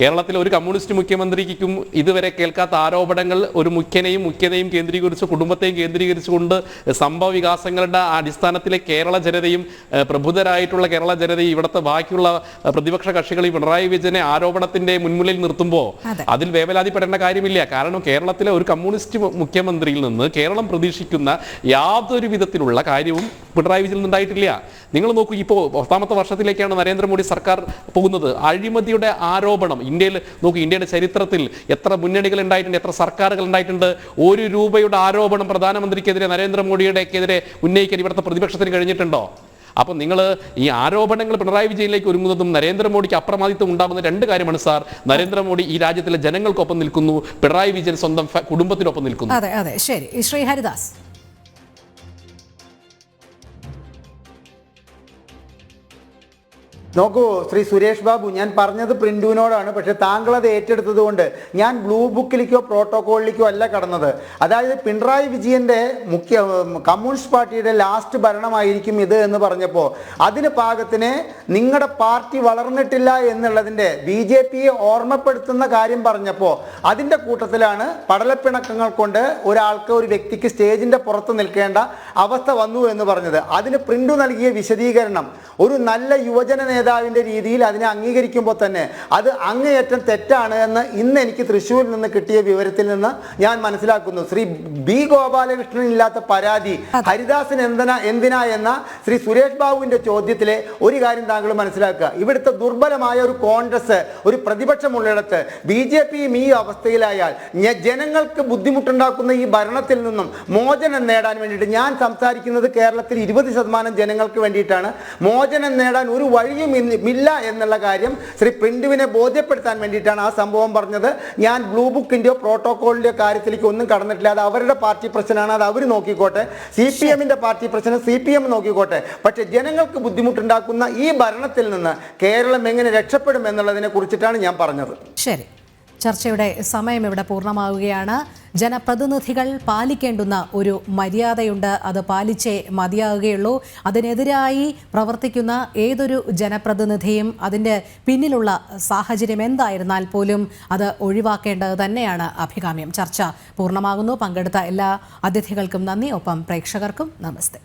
കേരളത്തിലെ ഒരു കമ്മ്യൂണിസ്റ്റ് മുഖ്യമന്ത്രിക്കും ഇതുവരെ കേൾക്കാത്ത ആരോപണങ്ങൾ ഒരു മുഖ്യനെയും കേന്ദ്രീകരിച്ച്, കുടുംബത്തെയും കേന്ദ്രീകരിച്ചുകൊണ്ട് സംഭവ വികാസങ്ങളുടെ അടിസ്ഥാനത്തിലെ കേരള ജനതയും പ്രബുദ്ധരായിട്ടുള്ള കേരള ജനതയും ഇവിടുത്തെ ബാക്കിയുള്ള പ്രതിപക്ഷ കക്ഷികൾ ഈ പിണറായി വിജയനെ ആരോപണത്തിന്റെ മുൻമുന്നിൽ നിർത്തുമ്പോൾ അതിൽ വേവലാതിപ്പെടേണ്ട കാര്യമില്ല. കാരണം കേരളത്തിലെ ഒരു കമ്മ്യൂണിസ്റ്റ് മുഖ്യമന്ത്രിയിൽ നിന്ന് കേരളം പ്രതീക്ഷിക്കുന്ന യാതൊരു വിധത്തിലുള്ള കാര്യവും പിണറായി വിജയൻ ഉണ്ടായിട്ടില്ല. നിങ്ങൾ നോക്കൂ, ഇപ്പോൾ 10ാമത്തെ വർഷത്തിലേക്കാണ് നരേന്ദ്രമോദി സർക്കാർ പോകുന്നത്. അഴിമതിയുടെ ആരോപണം ഇന്ത്യയുടെ ചരിത്രത്തിൽ എത്ര മുന്നണികൾ ഉണ്ടായിട്ടുണ്ട്, എത്ര സർക്കാരുകൾ ഉണ്ടായിട്ടുണ്ട്. 1 രൂപയുടെ ആരോപണം പ്രധാനമന്ത്രിക്കെതിരെ, നരേന്ദ്രമോദിയുടെക്കെതിരെ ഉന്നയിക്കാൻ ഇവിടുത്തെ പ്രതിപക്ഷത്തിന് കഴിഞ്ഞിട്ടുണ്ടോ? അപ്പോൾ നിങ്ങൾ ഈ ആരോപണങ്ങൾ പിണറായി വിജയനിലേക്ക് ഒരുങ്ങുന്നതും നരേന്ദ്രമോദിക്ക് അപ്രമാദിത്വം ഉണ്ടാകുന്ന 2 കാര്യമാണ് സാർ. നരേന്ദ്രമോദി ഈ രാജ്യത്തിലെ ജനങ്ങൾക്കൊപ്പം നിൽക്കുന്നു, പിണറായി വിജയൻ സ്വന്തം കുടുംബത്തിനൊപ്പം നിൽക്കുന്നു. അതെ ശരി. ശ്രീ ഹരിദാസ്, നോക്കൂ ശ്രീ സുരേഷ് ബാബു, ഞാൻ പറഞ്ഞത് പ്രിന്റുവിനോടാണ്. പക്ഷെ താങ്കൾ അത് ഏറ്റെടുത്തത് കൊണ്ട് ഞാൻ ബ്ലൂ ബുക്കിലേക്കോ പ്രോട്ടോകോളിലേക്കോ അല്ല കടന്നത്. അതായത് പിണറായി വിജയന്റെ കമ്മ്യൂണിസ്റ്റ് പാർട്ടിയുടെ ലാസ്റ്റ് ഭരണമായിരിക്കും ഇത് എന്ന് പറഞ്ഞപ്പോൾ അതിന് പാകത്തിന് നിങ്ങളുടെ പാർട്ടി വളർന്നിട്ടില്ല എന്നുള്ളതിന്റെ BJPയെ ഓർമ്മപ്പെടുത്തുന്ന കാര്യം പറഞ്ഞപ്പോൾ അതിന്റെ കൂട്ടത്തിലാണ് പടലപ്പിണക്കങ്ങൾ കൊണ്ട് ഒരു വ്യക്തിക്ക് സ്റ്റേജിന്റെ പുറത്ത് നിൽക്കേണ്ട അവസ്ഥ വന്നു എന്ന് പറഞ്ഞത്. അതിന് പ്രിന്റു നൽകിയ വിശദീകരണം ഒരു നല്ല യുവജന നേതാവിന്റെ രീതിയിൽ അതിനെ അംഗീകരിക്കുമ്പോൾ തന്നെ അത് അങ്ങേയറ്റം തെറ്റാണ് എന്ന് ഇന്ന് എനിക്ക് തൃശ്ശൂരിൽ നിന്ന് കിട്ടിയ വിവരത്തിൽ നിന്ന് ഞാൻ മനസ്സിലാക്കുന്നു. ശ്രീ B ഗോപാലകൃഷ്ണൻ ഇല്ലാത്ത പരാതി ഹരിദാസൻ എന്തിനാ എന്ന ശ്രീ സുരേഷ് ബാബുവിന്റെ ചോദ്യത്തിലെ ഒരു കാര്യം താങ്കൾ മനസ്സിലാക്കുക. ഇവിടുത്തെ ദുർബലമായ ഒരു കോൺഗ്രസ്, ഒരു പ്രതിപക്ഷമുള്ളിടത്ത് BJPയും ഈ അവസ്ഥയിലായാൽ ജനങ്ങൾക്ക് ബുദ്ധിമുട്ടുണ്ടാക്കുന്ന ഈ ഭരണത്തിൽ നിന്നും മോചനം നേടാൻ വേണ്ടിയിട്ട് ഞാൻ സംസാരിക്കുന്നത് കേരളത്തിൽ 20% ജനങ്ങൾക്ക് വേണ്ടിയിട്ടാണ്. മോചനം നേടാൻ ഒരു വഴിയും ഇല്ല എന്നുള്ള കാര്യം ശ്രീ പ്രിന്റുവിനെ ബോധ്യപ്പെടുത്താൻ വേണ്ടിയിട്ടാണ് ആ സംഭവം പറഞ്ഞത്. ഞാൻ ബ്ലൂ ബുക്കിന്റെയോ പ്രോട്ടോകോളിന്റെയോ കാര്യത്തിലേക്ക് ഒന്നും കടന്നിട്ടില്ല. അത് അവരുടെ പാർട്ടി പ്രശ്നമാണ്, അത് അവർ നോക്കിക്കോട്ടെ. CPMന്റെ പാർട്ടി പ്രശ്നം CPM നോക്കിക്കോട്ടെ. പക്ഷെ ജനങ്ങൾക്ക് ബുദ്ധിമുട്ടുണ്ടാക്കുന്ന ഈ ഭരണത്തിൽ നിന്ന് കേരളം എങ്ങനെ രക്ഷപ്പെടും എന്നുള്ളതിനെ കുറിച്ചിട്ടാണ് ഞാൻ പറഞ്ഞത്. ശരി, ചർച്ചയുടെ സമയം ഇവിടെ പൂർണ്ണമാവുകയാണ്. ജനപ്രതിനിധികൾ പാലിക്കേണ്ടുന്ന ഒരു മര്യാദയുണ്ട്, അത് പാലിച്ചേ മതിയാവുകയുള്ളൂ. അതിനെതിരായി പ്രവർത്തിക്കുന്ന ഏതൊരു ജനപ്രതിനിധിയും അതിൻ്റെ പിന്നിലുള്ള സാഹചര്യം എന്തായിരുന്നാൽ പോലും അത് ഒഴിവാക്കേണ്ടത് തന്നെയാണ് അഭികാമ്യം. ചർച്ച പൂർണ്ണമാകുന്നു. പങ്കെടുത്ത എല്ലാ അതിഥികൾക്കും നന്ദി. ഒപ്പം പ്രേക്ഷകർക്കും നമസ്തേ.